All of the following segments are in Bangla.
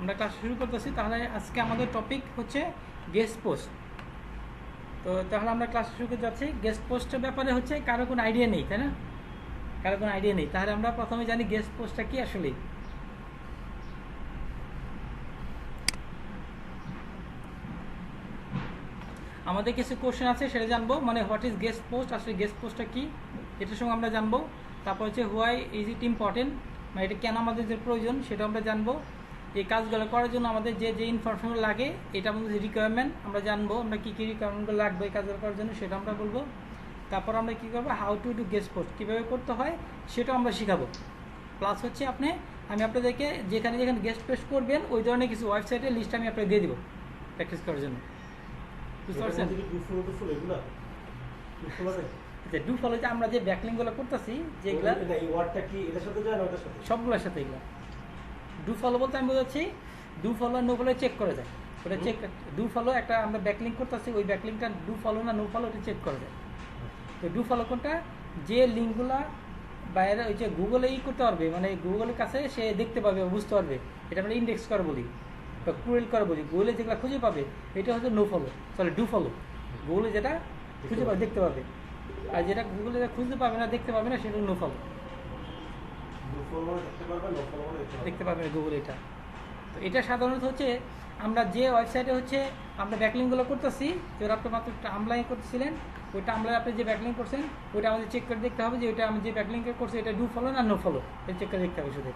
আমরা ক্লাস শুরু করতেছি। তাহলে আজকে আমাদের টপিক হচ্ছে গেস্ট পোস্ট। তো তাহলে আমরা ক্লাস শুরু করতে যাচ্ছি। গেস্ট পোস্টের ব্যাপারে হচ্ছে কারো কোনো আইডিয়া নেই, তাই না? কারো কোনো আইডিয়া নেই। তাহলে আমরা প্রথমে জানি গেস্ট পোস্টটা কি আসলে। আমাদের কিছু কোশ্চেন আছে, সেটা জানবো। মানে হোয়াট ইজ গেস্ট পোস্ট, আসলে গেস্ট পোস্টটা কি এটার সঙ্গে আমরা জানবো। তারপর হচ্ছে হোয়াই ইজ ইট ইম্পর্টেন্ট, মানে এটা কেন আমাদের যে প্রয়োজন সেটা আমরা জানবো। এই কাজগুলো করার জন্য আমাদের যে যে ইনফরমেশনগুলো লাগে, এটা আমাদের রিকোয়ারমেন্ট আমরা জানবো। আমরা কী কী রিকোয়ারমেন্টগুলো লাগবে এই কাজগুলো করার জন্য সেটা আমরা বলবো। তারপর আমরা কী করবো, how to do guest post, কীভাবে করতে হয় সেটাও আমরা শেখাবো। প্লাস হচ্ছে আমি আপনাদেরকে যেখানে যেখানে গেস্ট পোস্ট করবেন ওই ধরনের কিছু ওয়েবসাইটের লিস্ট আমি আপনাকে দিয়ে দেবো প্র্যাকটিস করার জন্য। বুঝতে পারছেন? আচ্ছা, ডু ফলো যে আমরা যে ব্যাকলিংগুলো করতেছি যেগুলো, সবগুলোর সাথে এগুলো ডু ফলো বলতে আমি বোঝাচ্ছি do follow no follow check করা যায়। ওটা চেক, ডু ফলো একটা আমরা ব্যাকলিং করতেছি, ওই ব্যাকলিংটা ডু ফলো না নো ফলো ওটা চেক করা যায়। তো ডু ফলো কোনটা, যে লিঙ্কগুলো বাইরে ওই যে গুগলে করতে পারবে, মানে গুগলের কাছে সে দেখতে পাবে, বুঝতে পারবে, এটা আমরা ইন্ডেক্স করা বলি বা ক্রুয়েল করা বলি। গুগলে যেগুলো খুঁজে পাবে এটা হচ্ছে no follow, sorry do follow. গুগলে যেটা খুঁজে পাবে, দেখতে পাবে, আর যেটা গুগলে খুঁজতে পাবে না, দেখতে পাবে না, সেটা নো ফলো। দেখতে পাবে না গুগলে এটা। তো এটা সাধারণত হচ্ছে আমরা যে ওয়েবসাইটে হচ্ছে আমরা ব্যাকলিংগুলো করতেছি, যেটা আপনি মাত্র টামলাইন করতেছিলেন, ওই টামলাইন আপনি যে ব্যাকলিং করছেন ওইটা আমাদের চেক করে দেখতে হবে যে ওইটা আমি যে ব্যাকলিং করছি এটা ডু ফলো না নো ফলো, এটা চেক করে দেখতে হবে শুধু।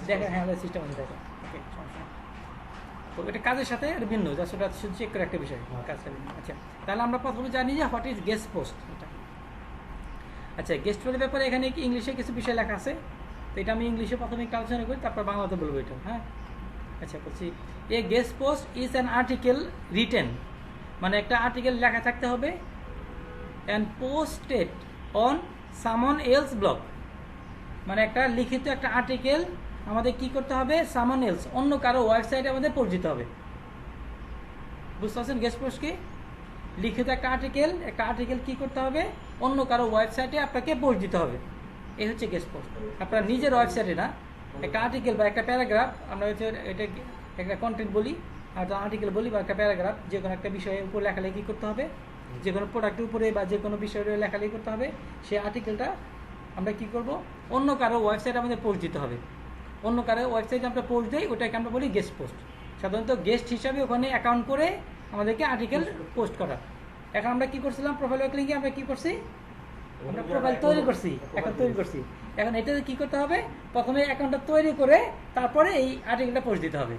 দেখেন, হ্যাঁ, আমাদের সিস্টেম আছে, দেখেন। ওকে, সমস্যা। তো এটা কাজের সাথে ভিন্ন, জাস্ট ওটা শুধু চেক করে একটা বিষয়, কাজটা ভিন্ন। আচ্ছা, তাহলে আমরা প্রথমে জানি যে হোয়াট ইজ গেস্ট পোস্ট। এটা আচ্ছা, গেস্ট পোস্টের ব্যাপারে এখানে কি ইংলিশে কিছু বিষয় লেখা আছে, তো এটা আমি ইংলিশে প্রথমে একটু আলোচনা করি, তারপর বাংলাতে বলবো এটা। হ্যাঁ, আচ্ছা, বলছি a guest post is an article written, মানে একটা আর্টিকেল লেখা থাকতে হবে, অ্যান্ড পোস্টেড অন সামন এলস ব্লগ, মানে একটা লিখিত একটা আর্টিকেল আমাদের কি করতে হবে, সামন এলস, অন্য কারো ওয়েবসাইটে আমাদের পোস্ট দিতে হবে। বুঝতে পারছেন গেস্ট পোস্ট কি? লিখিত একটা আর্টিকেল কি করতে হবে, অন্য কারো ওয়েবসাইটে আপনাকে পোস্ট দিতে হবে। এই হচ্ছে গেস্ট পোস্ট। আপনার নিজের ওয়েবসাইটে না, একটা আর্টিকেল বা একটা প্যারাগ্রাফ, আমরা হচ্ছে এটা একটা কন্টেন্ট বলি, আর আর্টিকেল বলি, বা একটা প্যারাগ্রাফ, যে কোনো একটা বিষয়ের উপর লেখালেখি করতে হবে, যে কোনো প্রোডাক্টের উপরে বা যে কোনো বিষয়ের লেখালেখি করতে হবে। সেই আর্টিকেলটা আমরা কি করব, অন্য কারো ওয়েবসাইটে আমাদের পোস্ট দিতে হবে। অন্য কারো ওয়েবসাইটে আমরা পোস্ট দিই, ওটাকে আমরা বলি গেস্ট পোস্ট। সাধারণত গেস্ট হিসাবে ওখানে অ্যাকাউন্ট করে আমাদেরকে আর্টিকেল পোস্ট করা। এখন আমরা কি করছিলাম, প্রোফাইল ব্যাকলিংকে আমরা কি করছি, আমরা প্রোফাইল তৈরি করছি, এখন এটা কি করতে হবে, প্রথমে অ্যাকাউন্টটা তৈরি করে তারপরে এই আর্টিকেলটা পোস্ট দিতে হবে।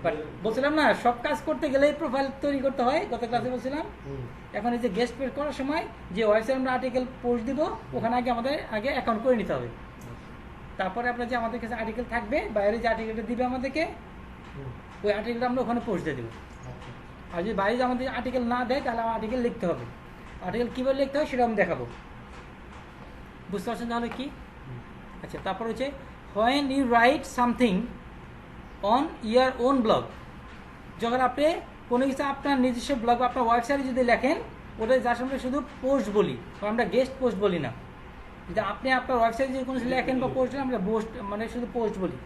বাট বলছিলাম না, সব কাজ করতে গেলে প্রোফাইল তৈরি করতে হয়, গত ক্লাসে বলছিলাম। এখন এই যে গেস্ট পোস্ট করার সময় যে ওয়েবসাইটে আমরা আর্টিকেল পোস্ট দিব, ওখানে আমাদের আগে অ্যাকাউন্ট করে নিতে হবে। তারপরে আপনার যে আমাদের কাছে আর্টিকেল থাকবে, বাইরে যে আর্টিকেলটা দিবে আমাদেরকে, ওই আর্টিকেলটা আমরা ওখানে পোস্ট দিয়ে দেবো। আর যদি বাইরে আমাদের আর্টিকেল না দেয়, তাহলে আমার আর্টিকেল লিখতে হবে। আর্টিকেল কীভাবে লিখতে হয় সেটা আমি দেখাবো। বুঝতে পারছেন তাহলে কি? আচ্ছা, তারপর হচ্ছে when you write something on your own blog, যখন আপনি কোনো কিছু আপনার নিজস্ব ব্লগ বা আপনার ওয়েবসাইটে যদি লেখেন, ওটা যার সঙ্গে শুধু পোস্ট বলি, আমরা গেস্ট পোস্ট বলি না। যদি আপনি আপনার ওয়েবসাইটে যদি কোনো কিছু লেখেন বা পোস্ট আমরা মানে শুধু পোস্ট বলি।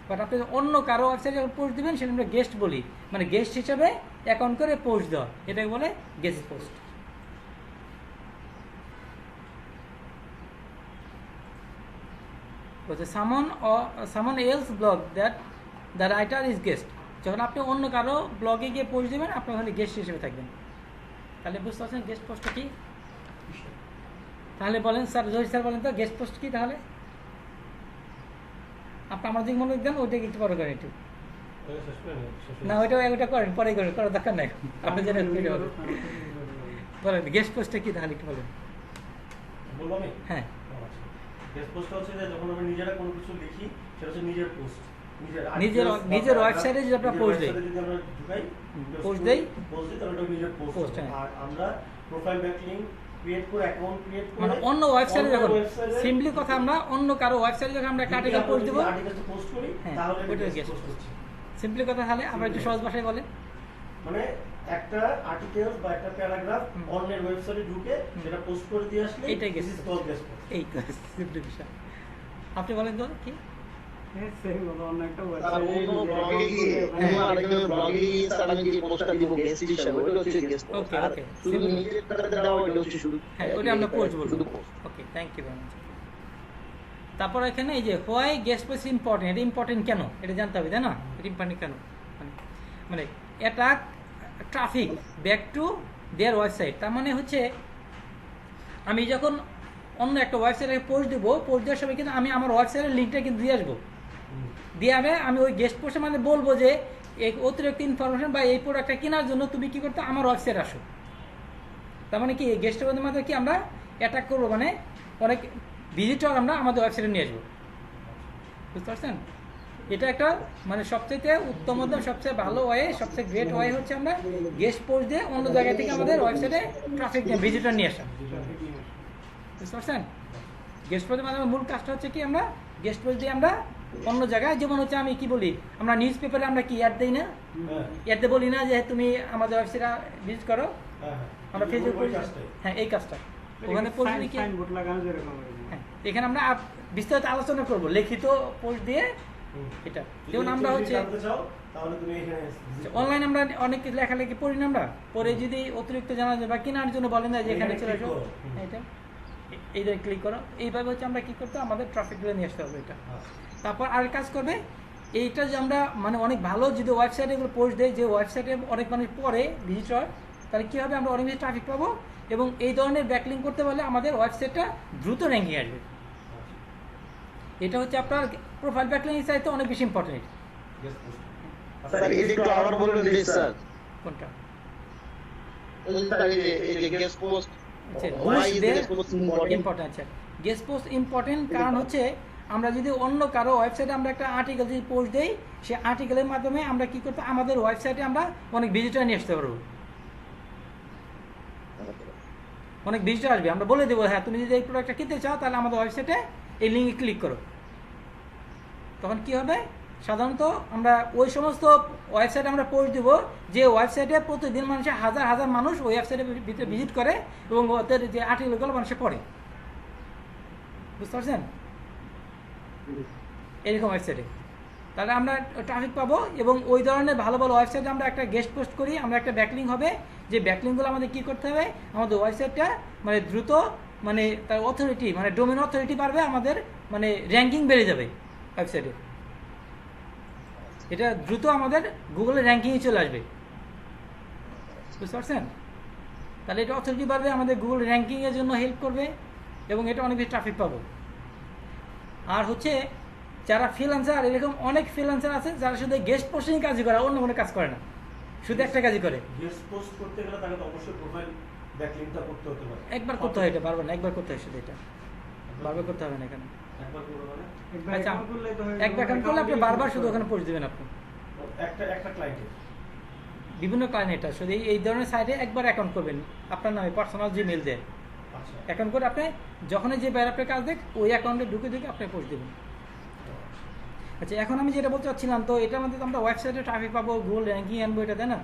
বাট আপনি অন্য কারো ওয়েবসাইটে যখন পোস্ট দেবেন সেটা আমরা গেস্ট বলি, মানে গেস্ট হিসাবে অ্যাকাউন্ট করে পোস্ট দেওয়া, এটাকে বলে গেস্ট পোস্ট। সামন else blog that the writer is guest, যখন আপনি অন্য কারো ব্লগে গিয়ে পোস্ট দেবেন, আপনি ওখানে গেস্ট হিসেবে থাকবেন। তাহলে বুঝতে পারছেন গেস্ট পোস্টটা কি? তাহলে বলেন স্যার, জহির স্যার বলেন তো গেস্ট পোস্ট কি? তাহলে আপনি আমার দিকে মনে দেন, ওইটাকে একটু পরে করেন, একটু না ওইটা করেন, পরে করার দরকার নাই, আপনি জানেন বলেন গেস্ট পোস্টটা কি তাহলে একটু বলেন। হ্যাঁ, গেস্ট পোস্ট হচ্ছে যে যখন আমরা নিজেরা কোনো কিছু লিখি, সেটা হচ্ছে নিজের পোস্ট, নিজের ওয়েবসাইটে যদি আমরা পোস্ট দেই, যদি আমরা ঢুকাই পোস্ট দেই, তাহলে ওটা নিজের পোস্ট। আর আমরা প্রোফাইল ব্যাকলিং ক্রিয়েট করে অ্যাকাউন্ট ক্রিয়েট করে মানে অন্য ওয়েবসাইটে যখন সিম্পলি কথা আমরা অন্য কারো ওয়েবসাইটে যখন আমরা আর্টিকেল পোস্ট দেব, আর্টিকেলটা পোস্ট করি, তাহলে ওইটা গেস্ট পোস্ট। সিম্পলি কথা তাহলে আমরা একটু সহজ ভাষায় বলেন, মানে একটা আর্টিকেল বা একটা প্যারাগ্রাফ অন্যের ওয়েবসাইটে ঢুকে সেটা পোস্ট করে দিয়ে আসলে এইটাই গেস্ট পোস্ট। এই তো সিম্পলি বিষয়। আপনি বলেন তো কি? আর অন্য ব্লগে গিয়ে আরেকজন ব্লগে গিয়ে স্যার আমি যে পোস্টটা দিব গেস্ট হিসেবে ওটা হচ্ছে গেস্ট পোস্ট। ওকে আর ওকে শুধু নিজের দ্বারা দেওয়া ওটা হচ্ছে শুধু হ্যাঁ ওটা আমরা পোস্ট বলবো। শুধু post. Okay thank you very much. তারপর এখানে এই যে হোয়াই গেস্ট পোস্ট ইম্পর্টেন্ট, এটা ইম্পর্টেন্ট কেন এটা জানতে হবে তাই না? এটা ইম্পর্টেন্ট কেন মানে attack traffic back to their website. তার মানে হচ্ছে আমি যখন অন্য একটা ওয়েবসাইটে পোস্ট দেবো, পোস্ট দেওয়ার সময় কিন্তু আমি আমার ওয়েবসাইটের লিঙ্কটা কিন্তু দিয়ে আসবো, দিয়ে আমি ওই গেস্ট পোস্টে মানে বলবো যে এই অতিরিক্ত ইনফরমেশন বা এই প্রোডাক্টটা কেনার জন্য তুমি কি করতে আমার ওয়েবসাইট আসো। তার মানে কি গেস্টের মাধ্যমে কি আমরা অ্যাটাক করবো, মানে অনেক ভিজিটর আমরা আমাদের ওয়েবসাইটে নিয়ে আসবো, বুঝতে পারছেন? এটা একটা মানে সবচেয়ে উত্তম মধ্যম সবচেয়ে ভালো ওয়ে, সবচেয়ে গ্রেট ওয়ে হচ্ছে আমরা গেস্ট পোস্ট দিয়ে অন্য জায়গা থেকে আমাদের ওয়েবসাইটে ট্রাফিক নিয়ে ভিজিটর নিয়ে আসা, বুঝতে পারছেন? গেস্ট পোস্টের মাধ্যমে মূল কাজটা হচ্ছে কি আমরা গেস্ট পোস্ট দিয়ে আমরা অন্য জায়গায়, যেমন হচ্ছে আমি কি বলি আমরা নিউজ পেপারে আমরা কি অ্যাড দিই না, অ্যাড দিয়ে বলি না যে তুমি আমাদের ওয়েবসাইটে ভিজিট করো, আমরা ফেসবুক করি, হ্যাঁ এই কাজটা ওখানে পোস্ট লিখে হ্যাঁ এখানে আমরা বিস্তারিত আলোচনা করবো লিখিত পোস্ট দিয়ে। এটা যেমন আমরা হচ্ছে অনলাইন আমরা অনেক লেখালেখি পড়ি না, আমরা পরে যদি অতিরিক্ত জানা যায় বা কেনার জন্য বলেন না যে এখানে চলে আসো এটা এইটা ক্লিক করো, এইভাবে হচ্ছে আমরা কি করতে আমাদের ট্রাফিকগুলো নিয়ে আসতে হবে। এটা তারপর আর কাজ করবে এইটা যে আমরা মানে অনেক ভালো যদি ওয়েবসাইটে এগুলো পোস্ট দেয়, যে ওয়েবসাইটে অনেক মানুষ পড়ে ভিজিটর, তাহলে কী হবে আমরা অনেক বেশি ট্রাফিক পাবো এবং এই ধরনের ব্যাকলিং করতে পারলে আমাদের ওয়েবসাইটটা দ্রুত র্যাঙ্কিং আসবে। এটা হচ্ছে আপনার প্রোফাইল ব্যাকলিং চাইতে অনেক বেশি ইম্পর্টেন্ট। স্যার এই যে একটু আবার বলবেন প্লিজ স্যার। কোনটা? এই যে গেস্ট পোস্ট ইম্পর্টেন্ট আছে গেস্ট পোস্ট ইম্পর্টেন্ট কারণ হচ্ছে আমরা যদি অন্য কারো ওয়েবসাইটে আমরা একটা আর্টিকেল যদি পোস্ট দেই, সেই আর্টিকেলের মাধ্যমে আমরা কি করতে আমাদের ওয়েবসাইটে আমরা অনেক ভিজিটর নিয়ে আসতে পারবো, অনেক ভিজিটর আসবে। আমরা বলে দেবো হ্যাঁ তুমি যদি এই প্রোডাক্টটা কিনতে চাও তাহলে আমাদের ওয়েবসাইটে এই লিঙ্কে ক্লিক করো। তখন কি হবে সাধারণত আমরা ওই সমস্ত ওয়েবসাইটে আমরা পোস্ট দিব যে ওয়েবসাইটে প্রতিদিন মানুষের হাজার হাজার মানুষ ওই ওয়েবসাইটের ভিতরে ভিজিট করে এবং ওদের যে আর্টিকেলগুলো মানুষে পড়ে, বুঝতে পারছেন? এরকম ওয়েবসাইটে তাহলে আমরা ট্রাফিক পাবো এবং ওই ধরনের ভালো ভালো ওয়েবসাইটে আমরা একটা গেস্ট পোস্ট করি, আমরা একটা ব্যাকলিং হবে, যে ব্যাকলিংগুলো আমাদের কী করতে হবে আমাদের ওয়েবসাইটটা মানে দ্রুত মানে তার অথরিটি মানে ডোমেন অথরিটি বাড়বে, আমাদের মানে র্যাঙ্কিং বেড়ে যাবে ওয়েবসাইটে, এটা দ্রুত আমাদের গুগলের র্যাঙ্কিংয়ে চলে আসবে, বুঝতে পারছেন? তাহলে এটা অথরিটি বাড়বে, আমাদের গুগল র্যাঙ্কিংয়ের জন্য হেল্প করবে এবং এটা অনেক বেশি ট্রাফিক পাবো। আর হচ্ছে যারা ফ্রিল্যান্সার, এরকম অনেক ফ্রিল্যান্সার আছে যারা শুধু গেস্ট পোস্টিং কাজই করে, অন্য কোনো কাজ করে না, শুধু একটা কাজই করে। গেস্ট পোস্ট করতে গেলে তাকে তো অবশ্যই প্রোফাইল ব্যাকলিংটা করতে হতে পারে। একবার করতে হয়, এটা বারবার না, একবার করতে হয় শুধু, এটা বারবার করতে হবে না এখানে। একবার করবে মানে আচ্ছা একবার অ্যাকাউন্ট করলে আপনি বারবার শুধু ওখানে পোস্ট দেবেন, আপনি একটা ক্লায়েন্টের বিভিন্ন ক্লায়েন্ট এটা শুধু এই ধরনের সাইটে একবার অ্যাকাউন্ট করবেন আপনার নামে পার্সোনাল জিমেইল দিয়ে আচ্ছা অ্যাকাউন্ট করে আপনি যখনই যে বাইরে আপনার কাজ দেখ ওই অ্যাকাউন্টে ঢুকে আপনি পোস্ট দেবেন। আচ্ছা এখন আমি যেটা বলতে চাচ্ছিলাম, তো এটার মধ্যে তো আমরা ওয়েবসাইটে ট্রাফিক পাবো, গুগল র্যাঙ্কিং আনবো, এটা তাই না?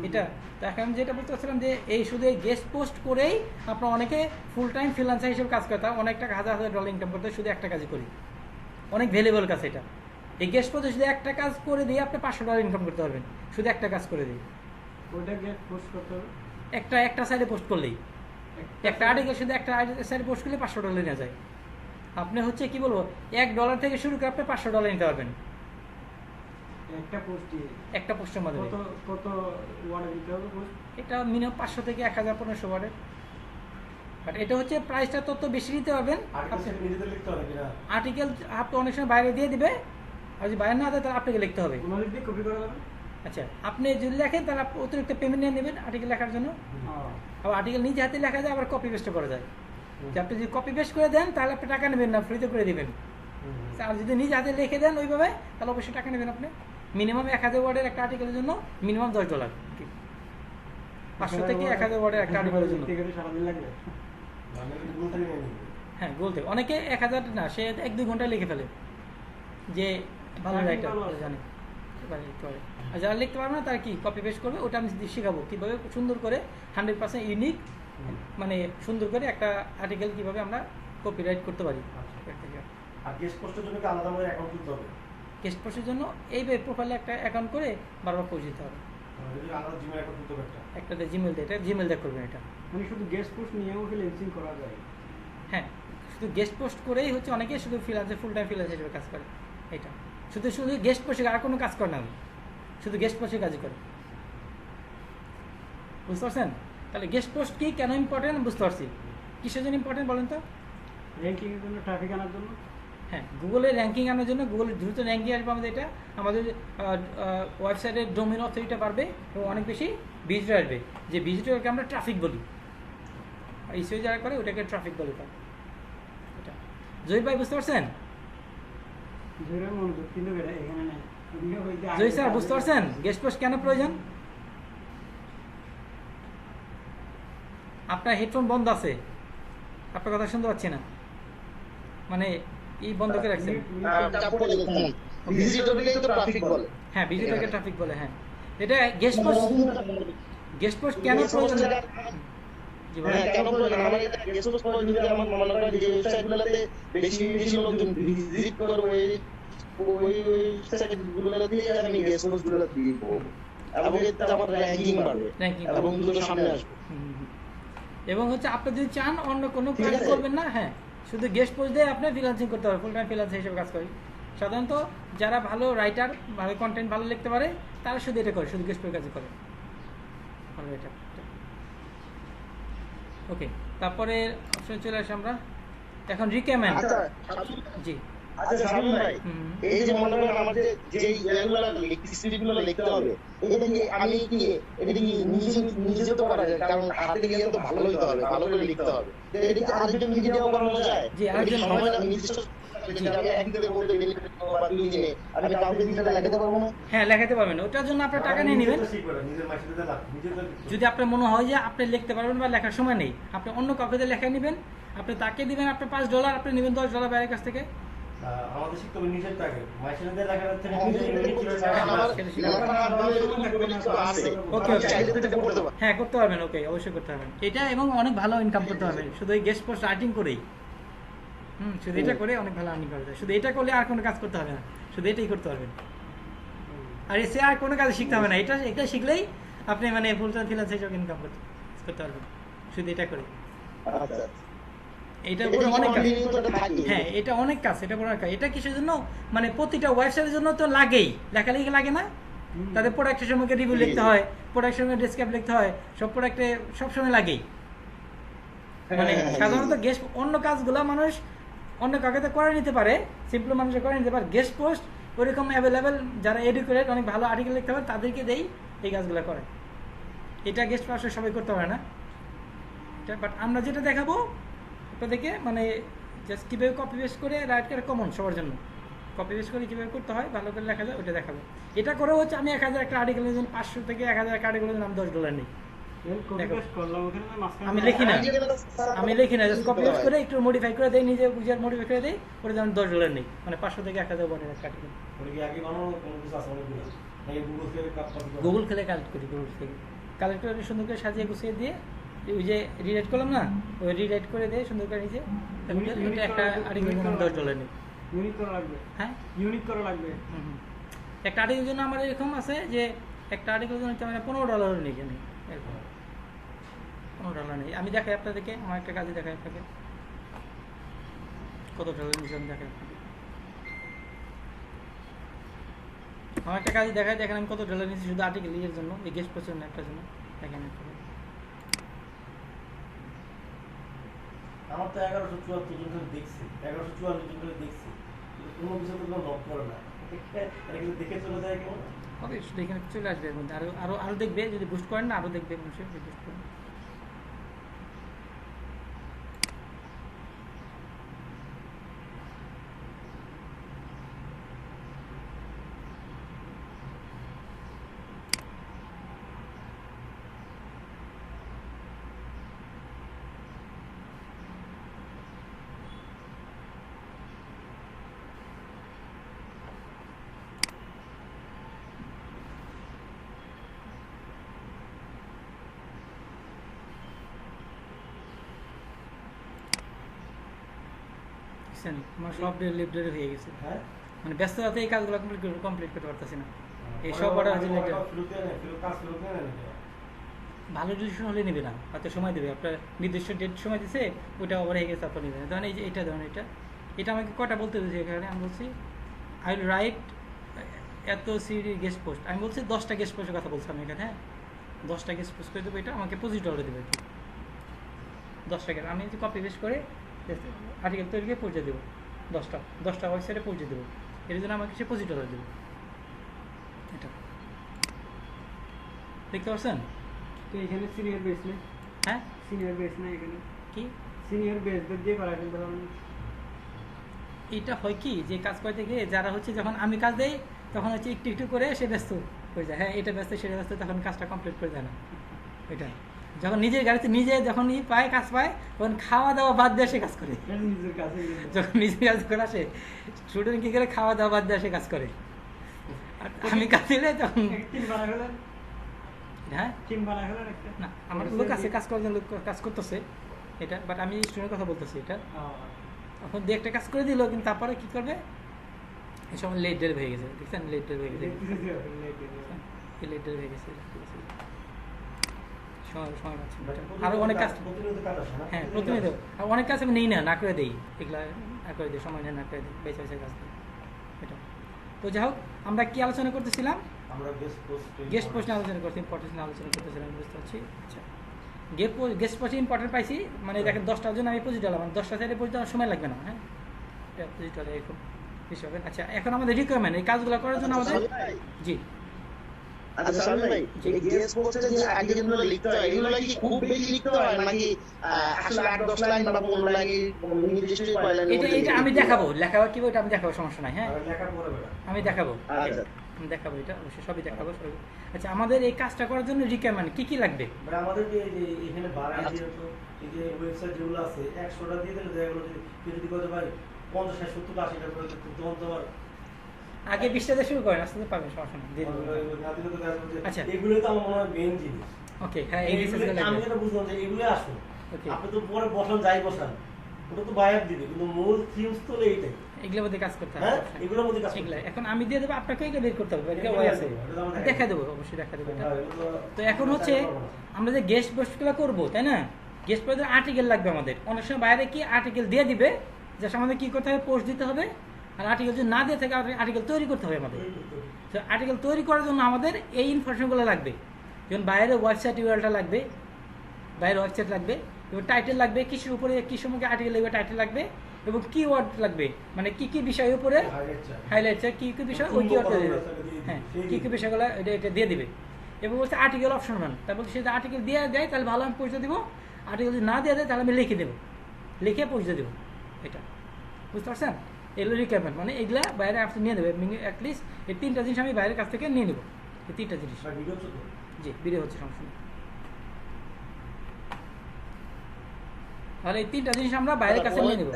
এটা তো এখন আমি যেটা বলতে চাচ্ছিলাম যে এই শুধু এই গেস্ট পোস্ট করেই আপনার অনেকে ফুল টাইম ফ্রিল্যান্সার হিসেবে কাজ করে, তার অনেক টাকা হাজার হাজার ডলার ইনকাম করতে শুধু একটা কাজই করি, অনেক ভ্যালুয়েবল কাজ এটা। এই গেস্ট পোস্টে শুধু একটা কাজ করে দিয়ে আপনি $500 ইনকাম করতে পারবেন, শুধু একটা কাজ করে দিয়ে। ওইটা গেট পোস্ট করতে হবে একটা সাইডে পোস্ট করলেই, একটা আর্টিকেল শুধু একটা সাইডে পোস্ট করলে $500 নেওয়া যায়। আপনি হচ্ছে কি বলবো $1 থেকে শুরু করে আপনি $500 নিতে পারবেন একটা পোস্ট দিয়ে, একটা পোস্টের মাধ্যমে। কত ওয়ার্ডে দিতে হবে পোস্ট? এটা মিনিমাম 500 থেকে 1000-1500 ওয়ার্ডের, বাট এটা হচ্ছে প্রাইসটা তত বেশি নিতে পারবেন। আর্টিকেল নিজেদের লিখতে হবে কিনা? আর্টিকেল আপনি অনেক সময় বাইরে দিয়ে দিবে, আর যদি বাইরে না দেয় তাহলে আপনাকে লিখতে হবে। ওনাদের দিয়ে কপি করা যাবে? আচ্ছা আপনি যদি লেখেন তাহলে অতিরিক্ত পেমেন্ট নিয়ে নেবেন আর্টিকেল লেখার জন্য, আবার আর্টিকেল নিজে হাতে লেখা যায়, আবার কপি পেস্ট করা যায়। যে আপনি যদি কপি পেস্ট করে দেন তাহলে আপনি টাকা নেবেন না, ফ্রিতে করে দেবেন। আর যদি নিজে হাতে লিখে দেন ওইভাবে তাহলে অবশ্যই টাকা নেবেন আপনি। মিনিমাম 1000 ওয়ার্ডের একটা আর্টিকেলের জন্য মিনিমাম $10, 500 থেকে 1000 ওয়ার্ডের একটা আর্টিকেলের জন্য। সারাদিন লাগবে? মানে গুগল থেকে নিয়ে নিবে। হ্যাঁ গুগল থেকে অনেকে 1000 না, সে 1-2 ঘন্টায় লিখে ফেলে, যে ভালো রাইটার জানে আর যারা লিখতে পারবে না তারা কি কপি পেস্ট করবে, ওটা আমি শেখাবো কীভাবে সুন্দর করে 100% ইউনিক মানে সুন্দর করে একটা আর্টিকেল কীভাবে আমরা কপিরাইট করতে পারি। আর গেস্ট পোস্টের জন্য কি আলাদা করে অ্যাকাউন্ট খুলতে হবে? গেস্ট পোস্টের জন্য এই প্রোফাইলে একটা অ্যাকাউন্ট করে বারবার পোস্ট দিতে হবে। যদি আলাদা জিমেল অ্যাকাউন্ট দিতে পারতাম। একটাতে জিমেল দিয়ে, এটা জিমেল দিয়ে করবেন এটা। মানে শুধু গেস্ট পোস্ট নিয়েও ফ্রিল্যান্সিং করা যায়। হ্যাঁ, শুধু গেস্ট পোস্ট করেই হচ্ছে অনেকে শুধু ফ্রিল্যান্সে ফুল টাইম ফ্রিল্যান্স হিসেবে কাজ করে। এটা শুধু শুধু গেস্ট পোস্টে আর কোনো কাজ করে না, শুধু গেস্ট পোস্টের কাজই করে। বুঝতে পারছেন? তাহলে গেস্ট পোস্ট কি, কেন ইম্পর্টেন্ট বুঝতে পারছি। কিসের জন্য ইম্পর্টেন্ট বলেন তো? র্যাঙ্কিংয়ের জন্য, ট্রাফিক আনার জন্য। হ্যাঁ, গুগলের র্যাঙ্কিং আনার জন্য, গুগলের দ্রুত র্যাঙ্কিং আসবে আমাদের, এটা আমাদের ওয়েবসাইটের ডোমেন অথরিটিটা বাড়বে এবং অনেক বেশি ভিজিটর আসবে। যে ভিজিটরকে আমরা ট্রাফিক বলি, আর ইসিও যারা করে ওটাকে ট্রাফিক বলে। এটা জহির ভাই বুঝতে পারছেন? জোরে মনোযোগ কিন্তু এখানে নেই। জহির স্যার বুঝতে পারছেন গেস্ট পোস্ট কেন প্রয়োজন? আপনার হেডফোন বন্ধ আছে, আপনার কথা শুনতে পাচ্ছি না, মানে এই বন্ধ করে রাখছেন। ভিজিটরকে তো ট্রাফিক বলে। হ্যাঁ, ভিজিটরকে ট্রাফিক বলে। হ্যাঁ, এটা গেস্ট পোস্ট কেন প্রয়োজন? জি বলেন। হ্যাঁ, কেন প্রয়োজন? আমার এটা গেস্ট পোস্ট করে যদি আমার মনে করেন যে ওয়েবসাইটগুলোতে বেশি বেশি লোকজন ভিজিট করবে, ওই ওয়েবসাইটগুলোতে আমি গেস্ট পোস্টগুলো দিব এবং এতে আমার র্যাঙ্কিং বাড়বে এবং দ্রুত সামনে আসবে। এবং হচ্ছে আপনি যদি চান অন্য কোনো ঠিক কাজ আছে। করবেন না, হ্যাঁ, শুধু গেস্ট পোস্ট দিয়ে আপনি ফ্রিল্যান্সিং করতে পারবেন, ফুল টাইম ফ্রিল্যান্সার হিসেবে কাজ করি। সাধারণত যারা ভালো রাইটার, ভালো কন্টেন্ট ভালো লিখতে পারে, তারা শুধু এটা করে, শুধু গেস্ট পোস্ট কাজ করে। ভালো এটা। ওকে, তারপরে অপশন চলে আসে আমরা এখন রিকমেন্ড। আচ্ছা জি, আচ্ছা শামিম ভাই, হুম। এই যে মনে করেন আমাদের যে ইয়াগুলো স্ক্রিপ্টগুলো লিখতে হবে, এটা কি আমি কি এটা কি নিজে তো করা যায়? কারণ হাতে লিখে তো ভালো লিখতে হবে, ভালো করে লিখতে হবে। তো এটা কি আরেকজন ভিডিও বানানো যায়? জি, আরেকজন সময় না নির্দিষ্ট আমি একদিনের মধ্যে ডেলিভারি করতে বা 2 দিনে আমি কাউকে দিতে লাগাতে পারবো না? হ্যাঁ, লেখাতে পারবেন, ওটার জন্য আপনার টাকা নিয়ে নেবেন। নিজের মাসিতে লাভ, নিজের তো যদি আপনার মনে হয় যে আপনি লিখতে পারবেন বা লেখার সময় নেই, আপনি অন্য কাউকে দিয়ে লেখা নেবেন, আপনি তাকে দিবেন আপনার $5, আপনি নেবেন $10 বাইরের কাছ থেকে। আমাদের শিখতে হবে নিজের টাকা। মাসিতে লেখা থেকে ওকে, হ্যাঁ করতে পারবেন, ওকে অবশ্যই করতে পারবেন এটা, এবং অনেক ভালো ইনকাম করতে পারবেন শুধু এই গেস্ট পোস্ট রাইটিং করেই। শুধু এটা করে অনেক ভালো আর্নিং করা যায়। শুধু এটা করলে আর কোনো কাজ করতে হবে না, শুধু এটাই করতে পারবেন। আর এসে আর কোনো কাজ শিখতে হবে না, এটা শিখলেই আপনি মানে ফুল টাইম ফ্রিল্যান্স হিসেবে ইনকাম করতে পারবেন শুধু এটা করে। আচ্ছা, এটা পুরো অনেক কাজ। হ্যাঁ, এটা অনেক কাজ, এটা পুরো কাজ। এটা কিসের জন্য, মানে প্রতিটা ওয়েবসাইটের জন্য তো লাগেই, লেখালেখি লাগে না? তাদের প্রোডাক্টের সময় রিভিউ লিখতে হয়, প্রোডাক্টের সময় ডেসক্রাইব লিখতে হয়, সব প্রোডাক্টে সবসময় লাগেই। মানে সাধারণত গেস্ট অন্য কাজগুলো মানুষ অন্য কাউকে তো করে নিতে পারে, সিম্পল মানুষের করে নিতে পারে। গেস্ট পোস্ট ওইরকম অ্যাভেলেবেল, যারা এডুকেটেড, অনেক ভালো আর্টিকেল লিখতে পারে, তাদেরকে দেই এই কাজগুলো করে। এটা গেস্ট পোস্ট সবাই করতে পারে না। বাট আমরা যেটা দেখাবো আপনাদেরকে, মানে জাস্ট কীভাবে কপি পেস্ট করে রাইট করে, কমন সবার জন্য কপি পেস্ট করে কীভাবে করতে হয়, ভালো করে লেখা যায়, ওটা দেখাবো। এটা করে হচ্ছে আমি 1000 একটা আর্টিকেলের জন্য 500 থেকে 1000 একটা আর্টিকেলের জন্য আমি $10 নিই। আমি লিখি না, জাস্ট কপি পেস্ট করে একটু মডিফাই করে দেই, নিজে বুঝে মডিফাই করে দেই, ওটা যেমন $10 নেই, মানে 500 থেকে 1000 বনের একটা আর্টিকেল। গুগল থেকে কালেক্ট করি, গুগল থেকে কালেক্ট করে সুন্দর করে সাজিয়ে গুছিয়ে দিয়ে, ওই যে রিরাইট করলাম না, ওই রিরাইট করে দিয়ে সুন্দর করে নিজে একটা আর্টিকেলের জন্য $10 নেই। ইউনিক করা লাগবে। হ্যাঁ, ইউনিক করা লাগবে। একটা আর্টিকেলের জন্য আমার এরকম আছে যে একটা আর্টিকেলের জন্য আমরা $15 নিই, কেন এরকম $15 নেই। আমি দেখাই আপনাদেরকে, আমার একটা কাজে দেখাই আপনাকে কত ডলার নিচে, আমি দেখাই আপনাকে আমার একটা কাজে দেখাই, দেখেন আমি কত $, নিচ্ছি শুধু আর্টিকেল এর জন্য, এই গেস্ট পোস্টের একটার জন্য। দেখেন আমার তো 1174 জন ধরে দেখছি, 1144 জন ধরে দেখছি, কোনো কিছু তো লক করে না, এটা দেখে চলে যায় কেমন। হবে, শুধু এখানে চলে আসবে, এর মধ্যে আরো আরো আরো দেখবে, যদি বুস্ট করেন না আরো দেখবে মানুষের, বুস্ট করেন। আমার সব লিফটেড হয়ে গেছে। হ্যাঁ, মানে ব্যস্ততাতে এই কাজগুলো কমপ্লিট করতে পারতেছি না। এই সব অর্ডার আছে এটা ভালো ডিসিশন হলে নেবে না, হয়তো সময় দেবে, আপনার নির্দিষ্ট ডেট সময় দিছে ওইটা ওভার হয়ে গেছে, আপনার নেবে না। ধরেন এই যে এটা, ধরেন এটা আমাকে কটা বলতে দিয়েছে এখানে, আমি বলছি আই উইল রাইট এত সিডি গেস্ট পোস্ট, আমি বলছি 10টা গেস্ট পোস্টের কথা বলছি আমি এখানে, হ্যাঁ 10টা গেস্ট পোস্ট করে দেবো, এটা আমাকে পজিটিভ অর্ডার দেবে আর কি 10টা গেস্ট, আমি যদি কপি পেস্ট করে আর্টিকেল তৈরি করে পৌঁছে দেবো 10টা ওয়েবসাইটে পৌঁছে দেবো, এর জন্য আমাকে সে পজিটিভ অর্ডার দেবে। এটা দেখতে পাচ্ছেন? তো এখানে সিনিয়র বেস নেই, হ্যাঁ সিনিয়র বেস নেই এখানে, কি সিনিয়র বেসদের দিয়ে করা ফেলতে পারবেন। এটা হয় কি যে কাজ করতে গিয়ে যারা হচ্ছে যখন আমি কাজ দেই তখন হচ্ছে একটু একটু করে সে ব্যস্ত হয়ে যায়, হ্যাঁ এটা ব্যস্ত সেটা ব্যস্ত, তখন কাজটা কমপ্লিট করে যায় না। এটা যখন নিজের গাড়িতে নিজে যখন পায় কাজ পায় তখন খাওয়া দাওয়া বাদ দিয়ে সে কাজ করে, নিজের কাছে যখন নিজের কাজ করে আসে স্টুডেন্ট কী করে খাওয়া দাওয়া বাদ দিয়ে সে কাজ করে, আর আমি কাজ দিলে তখন টিম বানা ফেলেন, হ্যাঁ টিম বানা ফেলেন একটা। না আমার লোক আছে কাজ করার জন্য, লোক কাজ করতেছে এটা, বাট আমি স্টুডেন্টের কথা বলতেছি এটা। এখন দিয়ে একটা কাজ করে দিল, কিন্তু তারপরে কী করবে এই সময় লেট ডেট হয়ে গেছে, দেখছেন লেট ডেট হয়ে গেছে, লেট ডেট হয়ে গেছে, সময় পাচ্ছি না। আরও অনেক কাজ, হ্যাঁ প্রতিনিয়ত আর অনেক কাজ আমি নেই না করে দিই, এগুলা না করে দিই, সময় নেই না করে দিই, বেছে বেছে কাজ দিই এটা। তো যাই হোক আমরা কি আলোচনা করতেছিলাম, আমরা গেস্ট পোস্ট নিয়ে আলোচনা করছি, ইম্পর্টেন্স নিয়ে আলোচনা করতেছিলাম, বুঝতে পারছি। আচ্ছা গেস্ট পোস্টে ইম্পর্টেন্ট পাইছি, মানে দেখেন 10টার জন্য আমি পজিট হলাম, 10টা সাইডে পজিট হওয়ার সময় লাগবে না, হ্যাঁ পজিট হলে এরকম বেশি হবে। আচ্ছা এখন আমাদের রিকোয়ারমেন্ট এই কাজগুলো করার জন্য আমাদের, জি আচ্ছা সামনে ভাই, এই গেস পোস্টে যে আগে যেগুলো লিখতে হয় এগুলো কি খুব বেশি লিখতে হয় নাকি আসলে 8-10 লাইন বা 15 লাইন নির্দিষ্ট কয় লাইন? এটা আমি দেখাবো, লেখাবো কি এটা আমি দেখাবো, সমস্যা নাই, হ্যাঁ লেখা পড়ে বেড়া আমি দেখাবো, আচ্ছা আমি দেখাবো এটা অবশ্যই সবই দেখাবো সবই। আচ্ছা আমাদের এই কাজটা করার জন্য রিকোয়ারমেন্ট কি কি লাগবে? মানে আমাদের যে এখানে বাড়াই দিয়ে তো এই যে ওয়েবসাইট যেগুলো আছে 100টা দিয়ে দিলে দেখা গেলো যে কেউ যদি করতে পারে 50, 60, 80টা করে তখন তোমার আগে 20টা দিয়ে শুরু করেন, আসতে পারবেন, সমস্যা নেই, দিয়ে দেবো। আচ্ছা। এগুলো তো আমার মনে হয় মেইন জিনিস। ওকে হ্যাঁ এই এগুলো রিসার্চগুলো আমি লাগবে, যেটা বুঝলাম যে এগুলো আসুন ওকে আপনি তো পরে বসান যাই বসান ওটা তো বায়ার দিবে, কিন্তু মূল থিমস তো এইটাই, এগুলোর মধ্যে কাজ করতে হবে, হ্যাঁ এগুলোর মধ্যে কাজ এগুলো এখন আমি দিয়ে দেবো, আপনাকে এটা বের করতে হবে, এটা ওয়াই আছে দেখা দেবো, অবশ্যই দেখা দেবো এটা। তো এখন হচ্ছে আমরা যে গেস্ট পোস্টগুলো করবো তাই না, গেস্ট পোস্টের আর্টিকেল লাগবে আমাদের, অনেক সময় বাইরে কি আর্টিকেল দিয়ে দিবে, জাস্ট আমাদের কি করতে হবে পোস্ট দিতে হবে, আর আর্টিকেল যদি না দিয়ে থাকে আর্টিকেল তৈরি করতে হবে আমাদের। তো আর্টিকেল তৈরি করার জন্য আমাদের এই ইনফরমেশনগুলো লাগবে, যেমন বাইরের ওয়েবসাইট ইউআরএলটা লাগবে, বাইরের ওয়েবসাইট লাগবে, এবং টাইটেল লাগবে, কিসের উপরে কি সময় আর্টিকেল লাগবে টাইটেল লাগবে, এবং কিওয়ার্ড লাগবে, মানে কি কি বিষয়ের উপরে হাইলাইট চাই, কি কি বিষয় ওই কিওয়ার্ডটা দেবে, হ্যাঁ কি কি বিষয়গুলো এটা দিয়ে দিবে। এবং বলছে আর্টিকেল অপশন মান, তারপর সে যদি আর্টিকেল দিয়ে দেয় তাহলে ভালো আমি পৌঁছে দেবো, আর্টিকেল যদি না দিয়ে দেয় তাহলে আমি লিখে দেবো, লিখে পৌঁছে দেবো, এটা বুঝতে পারছেন? এগুলো রিকোয়ারমেন্ট, মানে এগুলা বাইরে আপনি নিয়ে নেবে, অ্যাটলিস্ট এই 3টা জিনিস আমি বাইরের কাছ থেকে নিয়ে নেবো, এই 3টা জিনিস। জি ভিডিও হচ্ছে, সমস্যা নেই। তাহলে এই 3টা জিনিস আমরা বাইরের কাছে নিয়ে নেবো।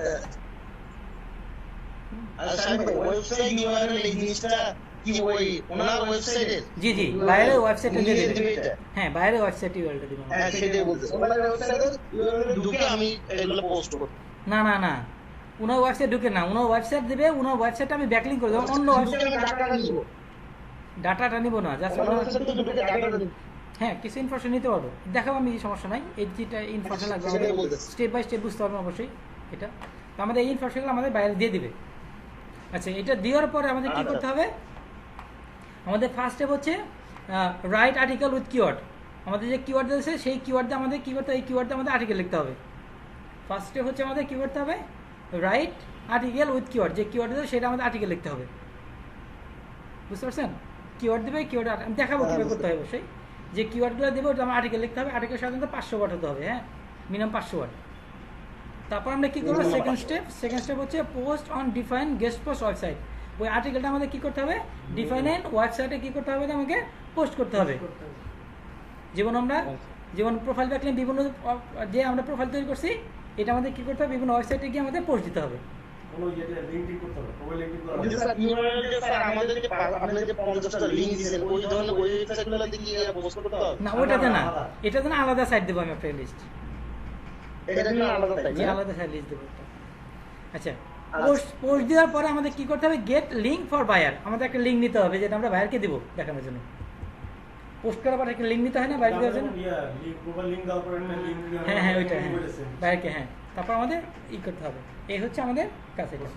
আচ্ছা ওয়েবসাইট ইউআরএল এই জিনিসটা কি ওই ওনার ওয়েবসাইটের? জি জি বাইরের ওয়েবসাইটে দিয়ে দেবে, হ্যাঁ বাইরের ওয়েবসাইট ইউআরএলটা দিবেন। হ্যাঁ সেটাই বলতেছি, ওনার ওয়েবসাইটের ইউআরএল ঢুকে আমি এগুলো পোস্ট করব। না না না ওনার ওয়েবসাইট ঢুকে না, ওনার ওয়েবসাইট দেবে, ওনার ওয়েবসাইটে আমি ব্যাকলিংক করে দেবো, অন্য ডাটাটা নিব না, জাস্ট হ্যাঁ কিছু ইনফরমেশন নিতে পারবো, দেখাবো আমি, সমস্যা নাই। এই যেটা ইনফরমেশন লাগবে স্টেপ বাই স্টেপ বুঝতে হবে অবশ্যই এটা, তো আমাদের এই ইনফরমেশনগুলো আমাদের বাইরে দিয়ে দিবে। আচ্ছা এটা দেওয়ার পরে আমাদের কী করতে হবে, আমাদের ফার্স্ট স্টেপ হচ্ছে রাইট আর্টিকেল উইথ কিওয়ার্ড, আমাদের যে কিওয়ার্ড দিয়েছে সেই কিওয়ার্ডে আমাদের কী করতে হবে, এই কিওয়ার্ডে আমাদের আর্টিকেল লিখতে হবে। ফার্স্ট স্টেপ হচ্ছে আমাদের কী করতে হবে, রাইট আর্টিকেল উইথ কিওয়ার্ড, যে কিওয়ার্ড দেবে সেটা আমাদের আর্টিকেল লিখতে হবে, বুঝতে পারছেন? কিওয়ার্ড দেবে, কিওয়ার্ড আমি দেখাবো কীভাবে করতে হবে, অবশ্যই যে কিওয়ার্ডগুলো দেবে ওটা আমার আর্টিকেল লিখতে হবে, আর্টিকেল সাধারণত 500 ওয়ার্ড হতে হবে, হ্যাঁ মিনিমাম 500 ওয়ার্ড। তারপর আমরা কী করবো, সেকেন্ড স্টেপ হচ্ছে post on define guest post website, ওই আর্টিকেলটা আমাদের কী করতে হবে, ডিফাইন ওয়েবসাইটে কী করতে হবে, আমাকে পোস্ট করতে হবে। যেমন প্রোফাইল ব্যাকলিংক বিভিন্ন যে আমরা প্রোফাইল তৈরি করছি এটা আমাদের কী করতে হবে, বিভিন্ন ওয়েবসাইটে গিয়ে আমাদের পোস্ট দিতে হবে। না ওইটাতে না, এটাতে না, আলাদা সাইট দেবো আমি একটা লিস্ট, আলাদা সাইট লিস্ট দেবো একটা। আচ্ছা পোস্ট দেওয়ার পরে আমাদের কি করতে হবে, গেট লিঙ্ক ফর বায়ার, আমাদের একটা লিঙ্ক নিতে হবে যেটা আমরা বায়ারকে দেবো দেখানোর জন্য। পোস্ট করার পরে একটা লিঙ্ক নিতে হয় না বায়ারকে দেওয়ার জন্য? হ্যাঁ হ্যাঁ ওইটা, হ্যাঁ বায়ারকে, হ্যাঁ তারপর আমাদের করতে হবে। এই হচ্ছে আমাদের কাজ এটা।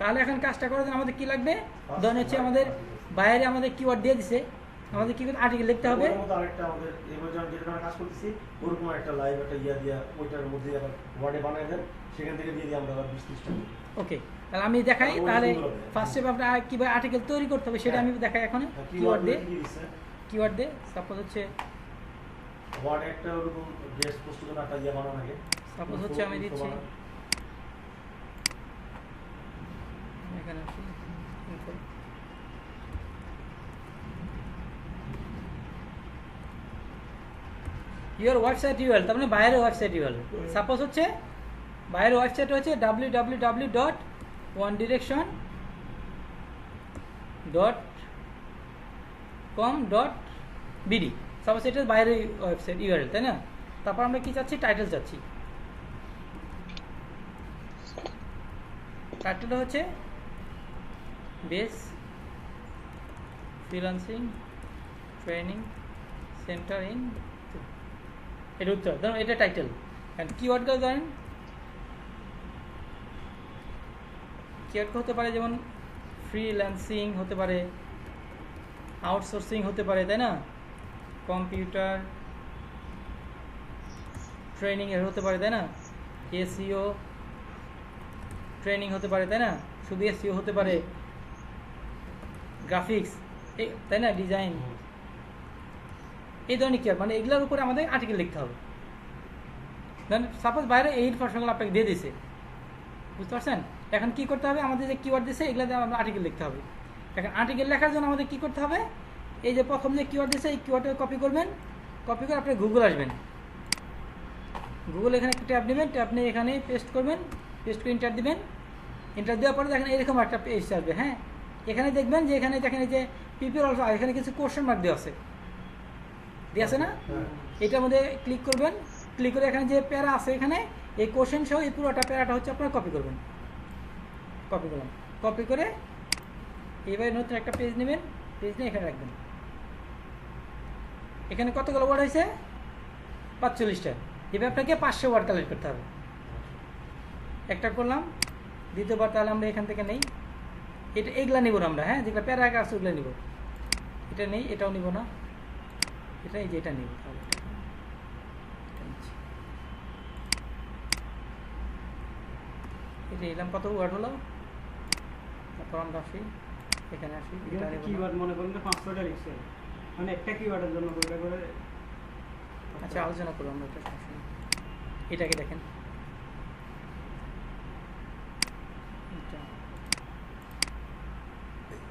তাহলে এখন কাজটা করার জন্য আমাদের কি লাগবে, ধরুন হচ্ছে আমাদের বাইরে আমাদের কিওয়ার্ড দিয়ে দিছে, আমাদের কি করতে আর্টিকেল লিখতে হবে। আরেকটা আমাদের এবার যখন যেটা আমরা কাজ করতেছি ওরকম একটা লাইভ একটা দিয়া ওইটার মধ্যে আবার ওয়ার্ডে বানায় দেন, সেখান থেকে দিয়ে দিই আমরা আবার 20-30টা। ওকে, তাহলে আমি দেখাই। তাহলে ফার্স্ট স্টেপ আপনার কীভাবে আর্টিকেল তৈরি করতে হবে সেটা আমি দেখাই এখন। কিওয়ার্ড দিয়ে সাপোজ হচ্ছে ওয়ার্ডে একটা ওরকম গেস্ট পোস্ট করে একটা ইয়া বানানো লাগে। সাপোজ হচ্ছে আমি দিচ্ছি এখানে আসি info। ইউর ওয়েবসাইট ইউএল, তার মানে বাইরের ওয়েবসাইট ইউএল। সাপোজ হচ্ছে বাইরের ওয়েবসাইট হচ্ছে www.onedirection.com.bd। সাপোজ এটা বাইরের ওয়েবসাইট ইউআরএল, তাই না? তারপর আমরা কি চাচ্ছি, টাইটেল চাচ্ছি। টাইটেলটা হচ্ছে base freelancing training centre in, এটা উত্তর, ধরুন এটা টাইটেল। অ্যান্ড কিওয়ার্ডগুলো ধরেন, কিওয়ার্ড হতে পারে যেমন ফ্রিল্যান্সিং হতে পারে, আউটসোর্সিং হতে পারে, তাই না? কম্পিউটার ট্রেনিং এর হতে পারে, তাই না? এসইও ট্রেনিং হতে পারে, তাই না? শুধু এসইও হতে পারে, গ্রাফিক্স, তাই না, ডিজাইন, এই ধরনের কিওয়ার্ড, মানে এগুলোর উপরে আমাদের আর্টিকেল লিখতে হবে। দেন সাপোজ বাইরে এই ইনফরমেশনগুলো আপনাকে দিয়ে দিছে, বুঝতে পারছেন? এখন কি করতে হবে, আমাদের যে কিওয়ার্ড দিছে এগুলো দিয়ে আমরা আর্টিকেল লিখতে হবে। এখন আর্টিকেল লেখার জন্য আমাদের কি করতে হবে, এই যে প্রথম যে কিওয়ার্ড দিছে এই কিওয়ার্ডটা কপি করবেন, কপি করে আপনি গুগল আসবেন, গুগল এখানে একটা ট্যাব নেবেন, ট্যাব নিয়ে এখানে পেস্ট করবেন, পেস্ট করে ইন্টার দিবেন। ইন্টার দেওয়ার পরে দেখেন এরকম একটা পেজ আসবে। হ্যাঁ, এখানে দেখবেন যে এখানে দেখেন এই যে পিপির অলসো, এখানে কিছু কোশ্চেন মার্ক দেওয়া আছে, দিয়ে আছে না? এটার মধ্যে ক্লিক করবেন, ক্লিক করে এখানে যে প্যারা আছে এখানে এই কোশ্চেন সহ এই পুরোটা প্যারাটা হচ্ছে আপনারা কপি করবেন। কপি করলাম, কপি করে এবারে নতুন একটা পেজ নেবেন, পেজ নিয়ে এখানে রাখবেন। এখানে কতগুলো ওয়ার্ড হয়েছে, 45টা। এবার আপনাকে 500 ওয়ার্ড কালেক্ট করতে হবে। একটা করলাম, দ্বিতীয়বার তাহলে আমরা এখান থেকে নেই, এটা এইগুলা নিব না আমরা, হ্যাঁ যেগুলো প্যারাগ্রাফ আছে ওগুলো নিব। এটা নেই, এটাও নিব না, এটা এই যে এটা নিব। তাহলে এটা নিলাম, কত ওয়ার্ড হলো, তারপর আমরা আসি এখানে আসি, এটা নেব কিওয়ার্ড মনে করেন 500টা লিখছে, মানে একটা কিওয়ার্ডের জন্য কোটা করে। আচ্ছা আলোচনা করবো আমরা এটা, সমস্যা নেই। এটাকে দেখেন,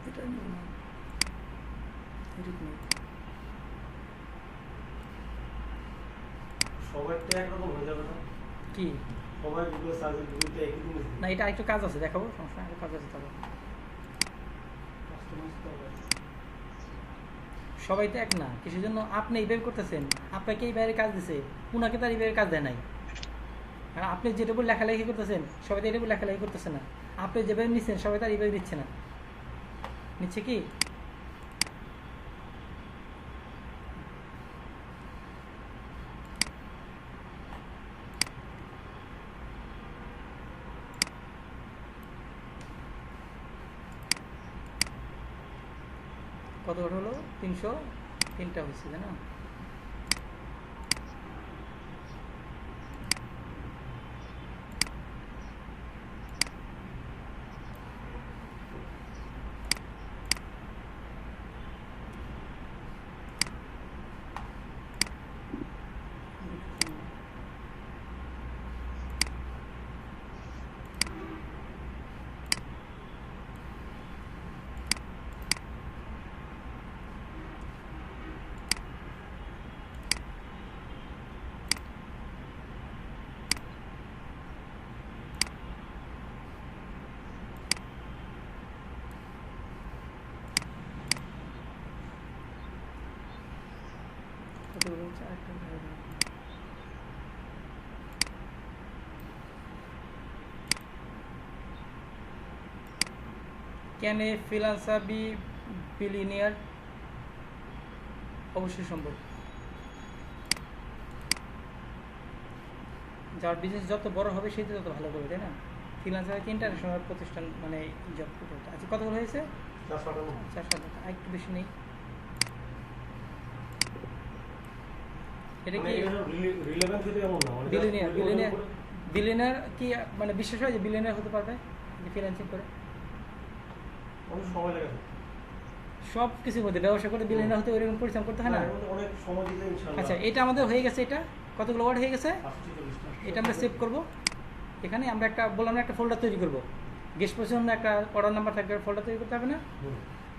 এটা নিব না, এটা নিব। সবাইটা একরকম হয়ে যাবে না কি সবাই গুগল সার্চ গুগলতে একই জিনিস না, এটা একটু কাজ আছে, দেখাবো, সমস্যা নেই, কাজ আছে। তারপর সবাই তো এক না, কিছুর জন্য আপনি এইভাবে করতেছেন, আপনাকে এই বাইরে কাজ দিছে, উনাকে তার এইভাবে কাজ দেয় নাই। আর আপনি যেটা উপর লেখালেখি করতেছেন সবাই তো এটার উপর লেখালেখি করতেছে না, আপনি যেভাবে নিচ্ছেন সবাই তার এইভাবে নিচ্ছে না, নিচ্ছে কি? কত হলো, 303টা হয়েছে, তাই না? কতগুলো হচ্ছে, আরেকটা can a freelancer be billionaire? অবশ্যই সম্ভব। যার বিজনেস যত বড় হবে সে তত ভালো করবে, তাই না? ফ্রিল্যান্সার কি ইন্টারন্যাশনাল প্রতিষ্ঠান মানে জব করতে। আচ্ছা কতগুলো হয়েছে? 400 টাকা, একটু বেশি নেই। এটা কি রিলেভেন্ট যদি এমন না মানে বিলিনিয়ার? বিলিনিয়ার কি মানে বিশ্বাস হয় যে বিলিনিয়ার হতে পারবে যে ফ্রিল্যান্সিং করে? অনেক সময় লাগে। সব কিছুর মধ্যে ব্যবসা করে বিলিনিয়ার হতে ওইরকম পরিশ্রম করতে হয় না? অনেক সময় দিতে ইনশাআল্লাহ। আচ্ছা এটা আমাদের হয়ে গেছে। এটা কতগুলো ওয়ার্ড হয়ে গেছে? 45টা। এটা আমরা সেভ করব। এখানে আমরা একটা বললাম না, একটা ফোল্ডার তৈরি করব। গেস্ট পার্সন একটা অর্ডার নাম্বার থাকবে, ফোল্ডার তৈরি করতে হবে না?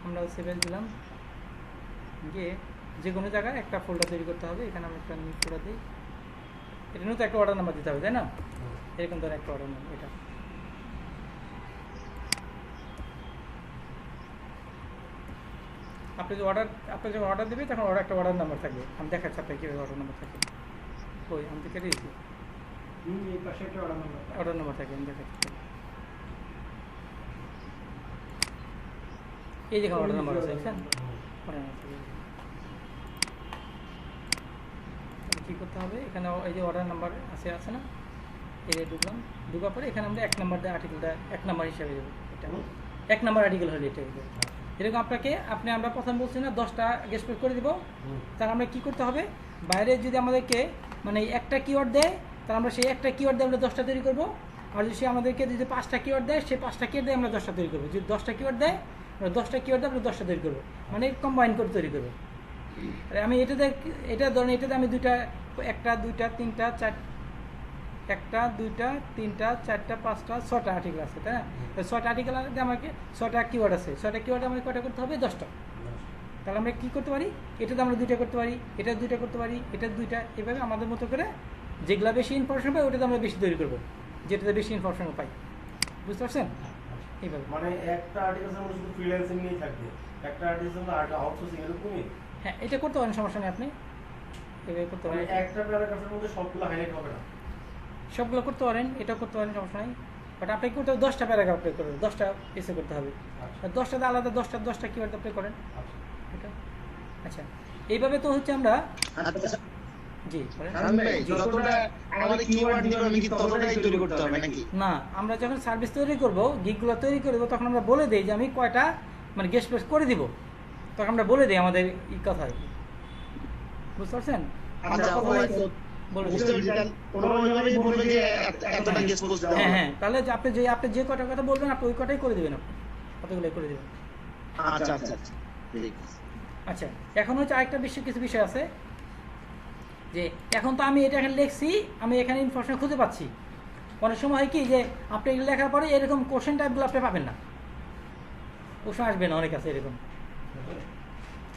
আমরা সেভ দিলাম, গিয়ে যে কোনো জায়গায় একটা ফোল্ডার তৈরি করতে হবে। এখানে আমরা একটা নিউ ফোল্ডার দিই। এটা নতুন একটা অর্ডার নাম্বার দিতে হবে, তাই না? এরকম ধরনের একটা অর্ডার নাম্বার। এটা আপনি যখন অর্ডার দেবে তখন একটা অর্ডার নাম্বার থাকবে। আমি দেখাচ্ছি আপনাকে কীভাবে অর্ডার নাম্বার থাকে। ওই আমি তো কেটে দিচ্ছি, এই পাশে একটা অর্ডার নাম্বার থাকে, আমি দেখাচ্ছি। এই যেখানে অর্ডার নাম্বার আছে, দেখছেন? অর্ডার নাম্বার থাকে। কী করতে হবে, এখানে এই যে অর্ডার নাম্বার আছে না, এই ঢুকার পরে এখানে আমরা 1 নাম্বার দিয়ে আর্টিকেলটা 1 নাম্বার হিসাবে দেবো। এটা 1 নাম্বার আর্টিকেল হলে এটা হবে। এরকম আমরা প্রথম বলছি না 10টা গেস্ট করে দেবো। তাহলে আমরা কী করতে হবে, বাইরে যদি আমাদেরকে মানে একটা কিওয়ার্ড দেয় তাহলে আমরা সেই একটা কিওয়ার্ড দিয়ে আমরা 10টা তৈরি করবো। আর যদি সে আমাদেরকে যদি 5টা কিওয়ার্ড দেয় সেই 5টা কিওয়ার্ড দিয়ে আমরা 10টা তৈরি করবো। যদি 10টা কিওয়ার্ড দেয় আমরা 10টা কিওয়ার্ড দিয়ে আমরা 10টা তৈরি করবো, মানে কম্বাইন করে তৈরি করবো। আমি এটা ধরেন এটাতে আমি 2টা 1টা 2টা 3টা 4 1টা 2টা 3টা 4টা 5টা 6টা আর্টিকেল আছে, তাই না? 6টা আর্টিকেল আমাকে 6টা কিওয়ার্ড আছে। 6টা কিওয়ার্ড আমাকে কয়টা করতে হবে? 10টা। তাহলে আমরা কী করতে পারি, এটাতে আমরা 2টা করতে পারি, এটা 2টা করতে পারি, এটা 2টা। এভাবে আমাদের মতো করে যেগুলো বেশি ইনফরমেশন পাই ওটাতে আমরা বেশি তৈরি করবো, যেটাতে বেশি ইনফরমেশন পাই। বুঝতে পারছেন? এইভাবে মানে একটা আর্টিকেলের মধ্যে শুধু ফ্রিল্যান্সিং নিয়ে থাকবে, একটা আর্টিকেলের মধ্যে আউটসোর্সিং এরকমই। হ্যাঁ এটা করতে পারেন, সমস্যা নেই। আপনি এভাবে করতে মানে পারেন, একটা প্যারাগ্রাফের মধ্যে সবগুলো হাইলাইট হবে না। সবগুলো করতে পারেন, এটা করতে পারেন, সমস্যা নেই। বাট আপনাকে করতে হবে 10টা প্যারাগ্রাফ আপনি করবেন, 10টা এসে করতে হবে। আর 10টাতে আলাদা 10টা কিওয়ার্ড আপনি করেন এটা। আচ্ছা এইভাবে তো হচ্ছে আমরা আচ্ছা জি বলেন। যতটা আমাদের কিওয়ার্ড দিবে আমি কি ততটাই তৈরি করতে হবে নাকি? না, আমরা যখন সার্ভিস তৈরি করব, গিগগুলো তৈরি করব, তখন আমরা বলে দিই যে আমি কয়টা মানে গেস্ট প্লেস করে দিব। তখন আমরা বলে দিই আমাদের এই কথায়। বুঝতে পারছেন? আচ্ছা বলে দিই। বুঝতে পেরেছি। কোনোভাবে বলবে যে এতটা গেস্ট পোস্ট দাও। হ্যাঁ হ্যাঁ, তাহলে যে আপনি যে কয়টা কথা বলবেন আপনি ওই কটাই করে দেবেন, আপনি কতগুলোই করে দেবেন। আচ্ছা আচ্ছা আচ্ছা ঠিক আছে। আচ্ছা এখন হচ্ছে আরেকটা কিছু বিষয় আছে যে এখন তো আমি এটা এখানে লিখছি, আমি এখানে ইনফরমেশন খুঁজে পাচ্ছি। অনেক সময় হয় কি যে আপনি এগুলো লেখার পরে এরকম কোশ্চেন টাইপগুলো আপনি পাবেন না, কোশ্চেন আসবে না অনেক আছে এরকম।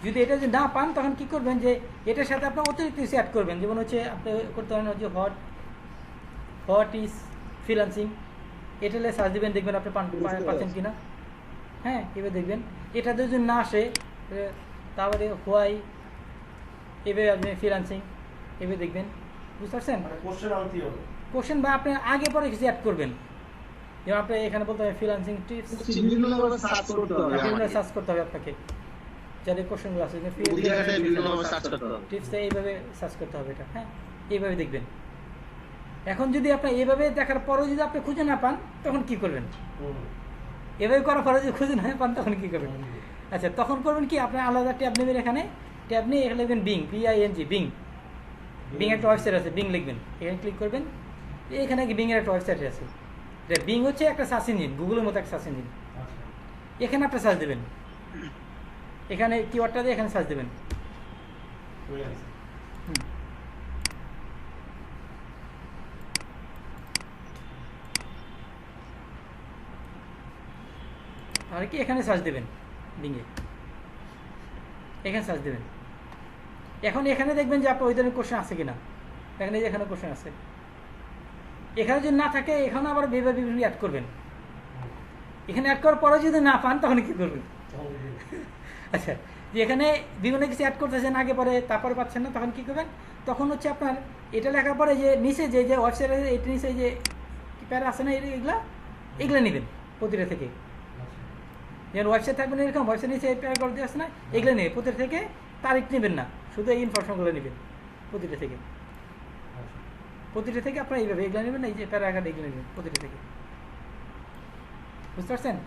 যদি এটা যদি না পান তখন কি করবেন যে এটার সাথে আপনার অতিরিক্ত কিছু অ্যাড করবেন। যেমন হচ্ছে আপনি করতে পারেন যে হোয়াট ইজ ফ্রিল্যান্সিং, এটা সার্চ দেবেন, দেখবেন আপনি পাচ্ছেন কিনা। হ্যাঁ এবার দেখবেন এটাতে যদি না আসে তারপরে হোয়াই, এভাবে আসবেন ফ্রিল্যান্সিং, এভাবে দেখবেন। বুঝতে পারছেন? মানে কোশ্চেন আনতেই হবে। কোশ্চেন বা আপনি আগে পরে কিছু অ্যাড করবেন। যেমন আপনি এখানে বলতে হবে ফ্রিল্যান্সিং টিপস, বিভিন্নভাবে সার্চ করতে হবে আমাকে। সার্চ করতে হবে আপনাকে, যাদের কোশ্চেনগুলো আছে ওই জায়গাটায় বিভিন্নভাবে সার্চ করতে হবে। টিপসে এইভাবে সার্চ করতে হবে এটা। হ্যাঁ এইভাবে দেখবেন। এখন যদি আপনি এইভাবে দেখার পরেও যদি আপনি খুঁজে না পান তখন কি করবেন? এভাবে করার পরে যদি খুঁজে না পান তখন কি করবেন? আচ্ছা তখন করবেন কি, আপনার আলাদা ট্যাব নেবেন, এখানে ট্যাব নিয়ে এখানে লিখবেন বিং, বিং। বিং একটা ওয়েবসাইট আছে, বিং লিখবেন, এখানে ক্লিক করবেন। এখানে বিং এর একটা ওয়েবসাইট আছে। বিং হচ্ছে একটা সার্চ ইঞ্জিন, গুগলের মতো একটা সার্চ ইঞ্জিন। এখানে আপনি সার্চ দেবেন, এখানে কিওয়ার্ডটা দিয়ে এখানে সার্চ দেবেন। আর কি এখানে সার্চ দেবেন, বিংয়ে এখানে সার্চ দেবেন। এখন এখানে দেখবেন যে আপনার ওই ধরনের কোশ্চেন আছে কিনা। এখানে কোশ্চেন আছে, এখানে যদি না থাকে এখানে আবার বিভিন্ন অ্যাড করবেন। এখানে অ্যাড করার পরে যদি না পান তখন কি করবেন? আচ্ছা যে এখানে বিভিন্ন কিছু অ্যাড করতেছেন আগে পরে, তারপরে পাচ্ছেন না, তখন কি করবেন? তখন হচ্ছে আপনার এটা লেখার পরে যে নিচে যে ওয়েবসাইটে এটা নিচে যে প্যারা আছে না, এগুলা নেবেন প্রতিটা থেকে। যেমন ওয়েবসাইট থাকবে না এরকম ওয়েবসাইট নিচে এই প্যারাগ্রাফ দিয়ে আসে না, এগুলো নেই প্রতিটা থেকে তারিখ নেবেন না, শুধু এই ইনফরমেশনগুলো নেবেন প্রতিটা থেকে। প্রতিটা থেকে আপনারা এইভাবে এগুলো নেবেন না, এই যে প্যারাগ্রাফ এগুলো নেবেন প্রতিটা থেকে, বুঝতে পারছেন?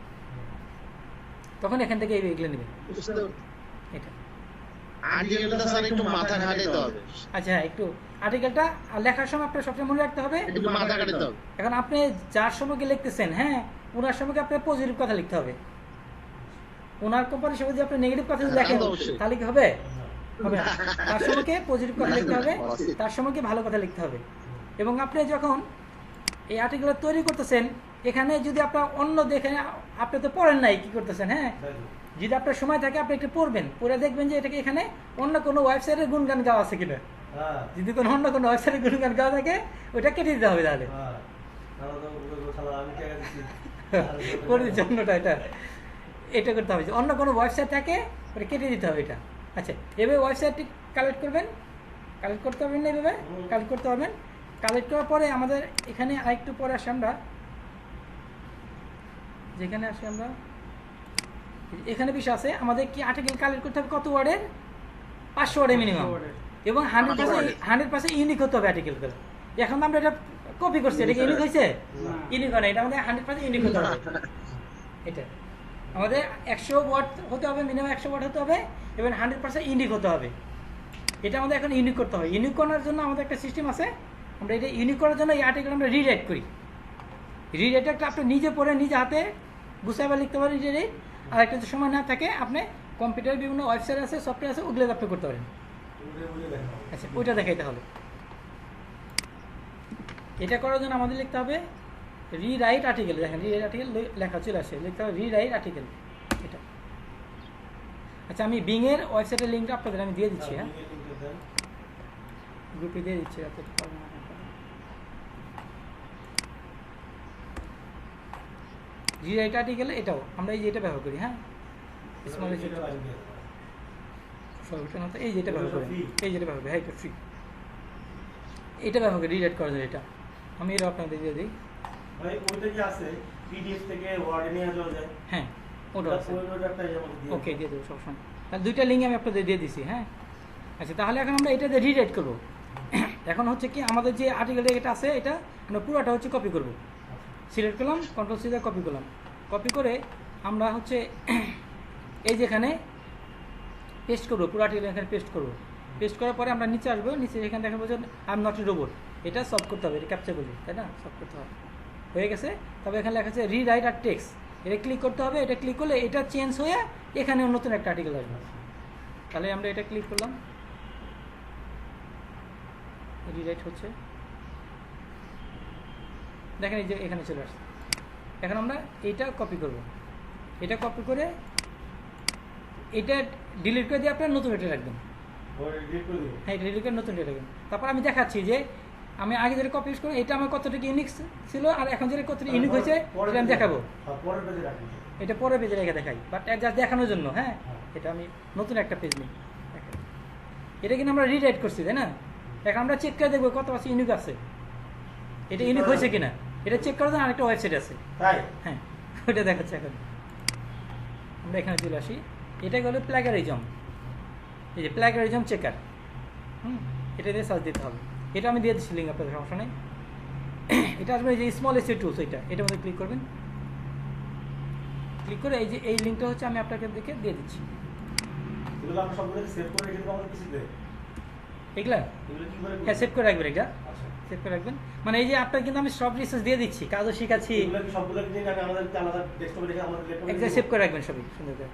তখন এখান থেকে এইগুলো নেবেন এটা। আর্টিকেলটা স্যার একটু মাথা খাটাতে হবে। আচ্ছা হ্যাঁ, একটু আর্টিকেলটা লেখার সময় আপনার সবসময় মনে রাখতে হবে, একটু মাথা খাটাতে হবে। এখন আপনি যার সম্পর্কে লিখতেছেন, হ্যাঁ ওনার সম্পর্কে আপনার পজিটিভ কথা লিখতে হবে। ওনার কোম্পানির সম্পর্কে যদি আপনি নেগেটিভ কথা যদি লেখেন অবশ্যই। তাহলে কি হবে? হবে না। তার সম্পর্কে পজিটিভ কথা লিখতে হবে, তার সম্পর্কে ভালো কথা লিখতে হবে। এবং আপনি যখন এই আর্টিকেল তৈরি করতেছেন, এখানে যদি আপনার অন্য দেখেন, আপনি তো পড়েন নাই কি করতেছেন, হ্যাঁ যদি আপনার সময় থাকে আপনি একটু পড়বেন, পড়ে দেখবেন যে এটাকে এখানে অন্য কোনো ওয়েবসাইটের গুণগান গাওয়া আছে কিনা। হ্যাঁ যদি কোনো অন্য কোনো ওয়েবসাইটের গুণগান গাওয়া থাকে ওইটা কেটে দিতে হবে তাহলে। হ্যাঁ তাহলে তো বলবো, শালা আমি টাকা দিচ্ছি করে দিচ্ছে অন্যটা, এটা করতে হবে। অন্য কোনো ওয়েবসাইট থাকে ওটা কেটে দিতে হবে এটা। আচ্ছা এভাবে ওয়েবসাইটটি কালেক্ট করবেন, কালেক্ট করতে পারবেন না, এভাবে কালেক্ট করতে পারবেন। কালেক্ট করার পরে আমাদের এখানে আরেকটু পরে আসি আমরা, যেখানে আসি আমরা এখানে বিষয় আছে আমাদের কি আর্টিকেল কালেক্ট করতে হবে কত ওয়ার্ডের, 500 ওয়ার্ডের মিনিমাম, এবং 100% ইউনিক হতে হবে আর্টিকেলগুলো। এখন আমরা এটা কপি করছি, এটা কি ইউনিক হয়েছে? ইউনিক হয় না, এটা আমাদের 100% ইউনিক হতে হবে। এটা আমাদের 100 ওয়ার্ড হতে হবে, মিনিমাম 100 ওয়ার্ড হতে হবে, এবং 100% ইউনিক হতে হবে। এটা আমাদের এখন ইউনিক করতে হবে। ইউনিক করার জন্য আমাদের একটা সিস্টেম আছে, আমরা এটা ইউনিক করার জন্য এই আর্টিকেল আমরা রিরাইট করি। রিরাইট একটা আপনি নিজে পড়ে নিজে হাতে গুছাইবার লিখতে পারেন রিরাইট। আর একটা যদি সময় না থাকে আপনি কম্পিউটার বিভিন্ন ওয়েবসাইট আছে, সফটওয়্যার আছে, ওগুলো আপনি করতে পারেন। আচ্ছা ওইটা দেখাইতে হবে। এটা করার জন্য আমাদের লিখতে হবে রিরাইট আর্টিকেল। দেখেন রিরাইট আর্টিকেল লেখা চলে আসে, লিখতে হবে রিরাইট আর্টিকেল এটা। আচ্ছা আমি বিংয়ের ওয়েবসাইটের লিঙ্কটা আপনাদের আমি দিয়ে দিচ্ছি, হ্যাঁ গ্রুপে দিয়ে দিচ্ছি। রিরাইট আর্টিকেল এটাও আমরা এই যে এটা ব্যবহার করি, হ্যাঁ স্মল এই যেটা ব্যবহার করি, এই যেটা ব্যবহার করি, হ্যাঁ এটা ফ্রি, এটা ব্যবহার করি রিরাইট করার জন্য। এটা আমি এটা আপনাদের দিয়ে দিই। ভাই ওইটা কি আছে পিডিএফ থেকে ওয়ার্ডে নিয়ে যাওয়া যায়? হ্যাঁ ওটা আছে, ওইটা দিয়ে ওকে দিয়ে দেবো সবসময়। তাহলে দুইটা লিঙ্ক আমি আপনাদের দিয়ে দিছি, হ্যাঁ। আচ্ছা তাহলে এখন আমরা এটাতে রিরাইট করবো। এখন হচ্ছে কি আমাদের যে আর্টিকেল এটা আছে, এটা আমরা পুরোটা হচ্ছে কপি করব। সিলেক্ট করলাম, কন্ট্রোল সি দিয়ে কপি করলাম। কপি করে আমরা হচ্ছে এই যেখানে পেস্ট করবো, পুরো আর্টিকেল এখানে পেস্ট করবো। পেস্ট করার পরে আমরা নিচে আসবো, নিচে এখানে দেখাবো যে I am not a robot, এটা সলভ করতে হবে, এটা ক্যাপচার করবো, তাই না, সলভ করতে হবে। হয়ে গেছে। তবে এখানে লেখা আছে রিরাইট আর টেক্সট, এটা ক্লিক করতে হবে। এটা ক্লিক করলে এটা চেঞ্জ হয়ে এখানে নতুন একটা আর্টিকেল আসবে। তাহলে আমরা এটা ক্লিক করলাম, রিরাইট হচ্ছে, দেখেন এই যে এখানে চলে আসছে। এখন আমরা এইটা কপি করব, এটা কপি করে এটা ডিলিট করে দিয়ে আপনার নতুন এটা রাখবেন। হ্যাঁ এটা ডিলিট করে নতুন এটা রাখবেন। তারপর আমি দেখাচ্ছি যে আমি আগে যেটা কপি ইউজ করি এটা আমার কতটুকু ইউনিক ছিল, আর এখন যেটা কতটুকু ইউনিক হয়েছে সেটা আমি দেখাবো। এটা পরের পেজে রেখে দেখাই, বাট জাস্ট দেখানোর জন্য। হ্যাঁ এটা আমি নতুন একটা পেজ নিই, এটা কিন্তু আমরা রিরাইট করছি, তাই না। এখন আমরা চেক করে দেখবো কত আছে ইউনিক আছে, এটা ইউনিক হয়েছে কিনা। এটা চেক করার জন্য আরেকটা ওয়েবসাইট আছে, হ্যাঁ ওইটা দেখাচ্ছে। এখন আমরা এখানে চলে আসি, এটা হলো প্ল্যাগারিজম, এই যে প্ল্যাগারিজম চেকার, এটা দিয়ে সার্চ দিতে হবে। এটা আমি দিয়ে দিচ্ছি লিঙ্ক, আপনাদের সমস্যা নেই। এটা আসবে এই যে স্মল এসে টুলস, এটার মধ্যে ক্লিক করবেন। ক্লিক করে এই যে এই লিঙ্কটা হচ্ছে আমি আপনাকে দেখে দিয়ে দিচ্ছি। এগুলা হ্যাঁ সেভ করে রাখবেন, এটা সেভ করে রাখবেন। মানে এই যে আপনার কিন্তু আমি সব রিসার্চ দিয়ে দিচ্ছি, কাজও শিখাচ্ছি, সেভ করে রাখবেন সবই সুন্দর করে।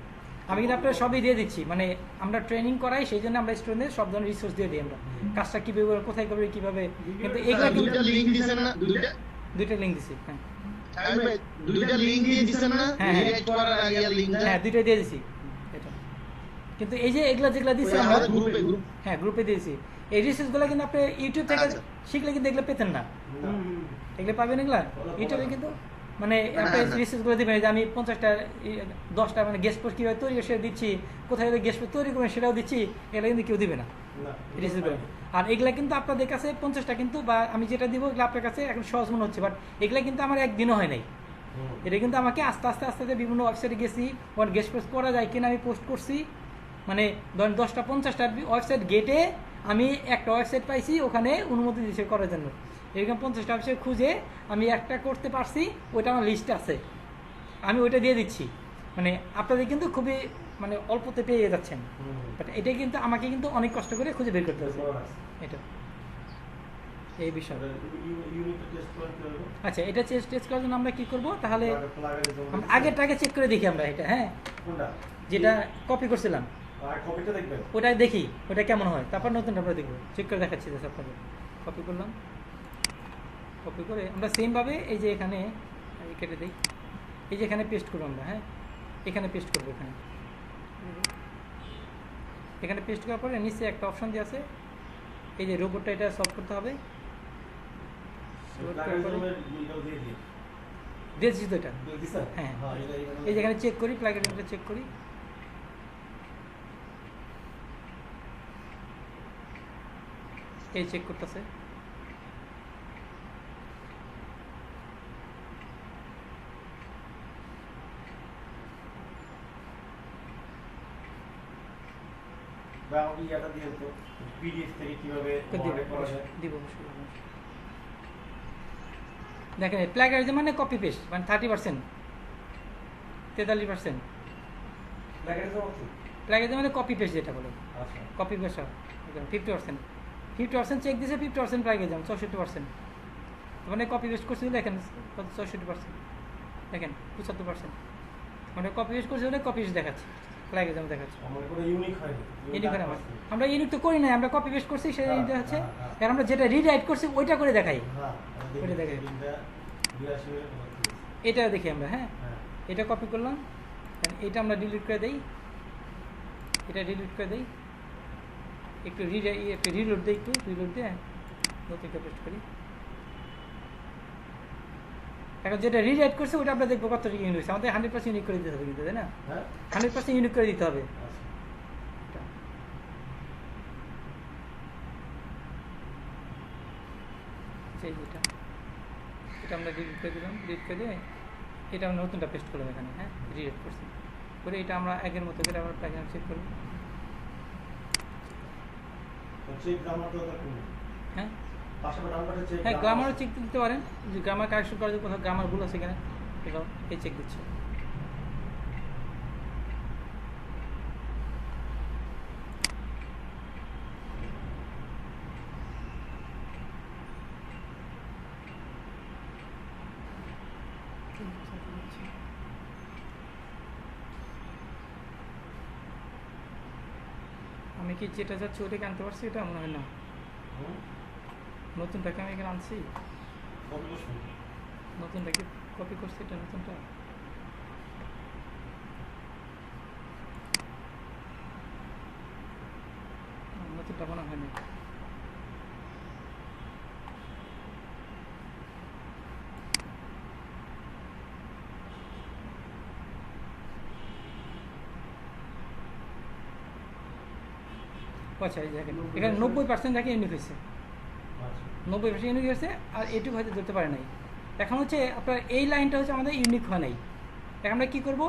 আমি কিন্তু আপনার সবই দিয়ে দিচ্ছি, মানে আমরা ট্রেনিং করাই, সেই জন্য আমরা স্টুডেন্টদের সব ধরনের রিসোর্স দিয়ে দিই। আমরা কাজটা কীভাবে কোথায় করবে কীভাবে, কিন্তু এগুলো দুইটা লিংক দিছেন না, দুইটা লিঙ্ক দিছি। হ্যাঁ দুইটা লিংক দিয়ে দিছেন না, রিরাইট করার আগে লিংকটা, হ্যাঁ দুইটা দিয়ে দিছি এটা। কিন্তু এই যে এগুলা যেগুলা দিছি আমরা হ্যাঁ গ্রুপে দিয়েছি, এই রিসোর্সগুলো কিন্তু আপনি ইউটিউব থেকে শিখলে কিন্তু এগুলো পেতেন না, এগুলো পাবেন এগুলা ইউটিউবে। কিন্তু মানে আপনি রিসোর্সগুলো দিবেন, যে আমি 50টা 10টা মানে গেস্ট পোস্ট কীভাবে তৈরি সেটা দিচ্ছি, কোথায় গেস্ট পোস্ট তৈরি করবেন সেটাও দিচ্ছি, এগুলো কিন্তু কেউ দিবে না রিসোর্সগুলো। আর এগুলা কিন্তু আপনাদের কাছে 50টা কিন্তু, বা আমি যেটা দিব এগুলো আপনার কাছে এখন সহজ মনে হচ্ছে, বাট এগুলা কিন্তু আমার একদিনও হয় নাই, এটা কিন্তু আমাকে আস্তে আস্তে আস্তে আস্তে বিভিন্ন ওয়েবসাইটে গেছি, ওখানে গেস্ট পোস্ট করা যায় কিনা আমি পোস্ট করছি, মানে ধরেন 10টা 50টা ওয়েবসাইট গেটে আমি একটা ওয়েবসাইট পাইছি ওখানে অনুমতি দিয়েছে করার জন্য। এরকম 50টা ওয়েবসাইট খুঁজে আমি একটা করতে পারছি, ওইটা আমার লিস্টে আছে, আমি ওইটা দিয়ে দিচ্ছি। মানে আপনাদের কিন্তু খুবই মানে অল্পতে পেয়ে যাচ্ছেন, বাট এটা কিন্তু আমাকে কিন্তু অনেক কষ্ট করে খুঁজে বের করতে হবে এটা এই বিষয়। আচ্ছা, এটা টেস্ট করার জন্য আমরা কি করব তাহলে, আগেরটাকে চেক করে দেখি আমরা এটা, হ্যাঁ যেটা কপি করছিলাম ওটা দেখি ওটা কেমন হয়, তারপর নতুনটা আমরা দেখবো, চেক করে দেখাচ্ছি যে আপনাদের। কপি করলাম, কপি করে আমরা সেমভাবে এই যে এখানে কেটে দিই, এই যে এখানে পেস্ট করবো আমরা, হ্যাঁ এখানে পেস্ট করবো, এখানে পেস্ট করার পরে নিচে একটা অপশন দিয়ে আছে, এই যে রোবটটা এটা সলভ করতে হবে, দিয়েছি তো এটা, হ্যাঁ এই যেখানে চেক করি প্লাগইনটা চেক করি, এই চেক করতেছে, দেখেন প্লাগইন মানে কপি পেস্ট মানে 30%, 43%, প্লাগইন মানে কপি পেস্ট যেটা বলে, কপি পেস্ট 50% চেক দিয়েছে, 50% প্লাগইন 64%, মানে কপি পেস্ট করছে দেখেন 64%, দেখেন 75%, মানে কপি পেস্ট করছে বলে কপি পেস্ট দেখাচ্ছে, প্লাগইন দেখাচ্ছে, ইউনিক হয় না। আমরা ইউনিক তো করি না, আমরা কপি পেস্ট করছি সেটা দেখাচ্ছে, আর আমরা যেটা রিরাইট করছি ওইটা করে দেখাই, ওইটা দেখাই, এটা দেখি আমরা, হ্যাঁ এটা কপি করলাম, এটা আমরা ডিলিট করে দেই, এটা ডিলিট করে দেই, একটু রিলোড দিই, একটু রিলোড দিয়ে নতুনটা পেস্ট করি। এখন যেটা রিরাইট করছে ওটা আমরা দেখবো কত ইউনিক হয়েছে, আমাদের 100% ইউনিক করে দিতে হবে কিন্তু, তাই না? 100% ইউনিক করে দিতে হবে। এটা আমরা ডিলিট করে দিলাম, ডিলিট করে দিয়ে এটা আমরা নতুনটা পেস্ট করলাম এখানে, হ্যাঁ রিরাইট করছি করে এটা আমরা আগের মতো করে আমরা প্লাগইন চেক করব, হ্যাঁ হ্যাঁ গ্রামারও চেক দিতে পারেন, যে গ্রামার কারেকশন করার জন্য কোথাও গ্রামার ভুল আছে কিনা এটাও এই চেক দিচ্ছে। আমি কি যেটা যাচ্ছি ওটাকে আনতে পারছি, এটা মনে হয় না, নতুনটাকে আমি এখানে আনছি, নতুনটাকে কপি করছি, এটা নতুনটা নতুনটা মনে হয় না, আচ্ছা এই দেখেন এখানে 90% দেখে ইউনিক হয়েছে, 90% ইউনিক হয়েছে, আর এটুকু হয়তো ধরতে পারে নাই। এখন হচ্ছে আপনার এই লাইনটা হচ্ছে আমাদের ইউনিক হয় নাই, এখন আমরা কী করবো,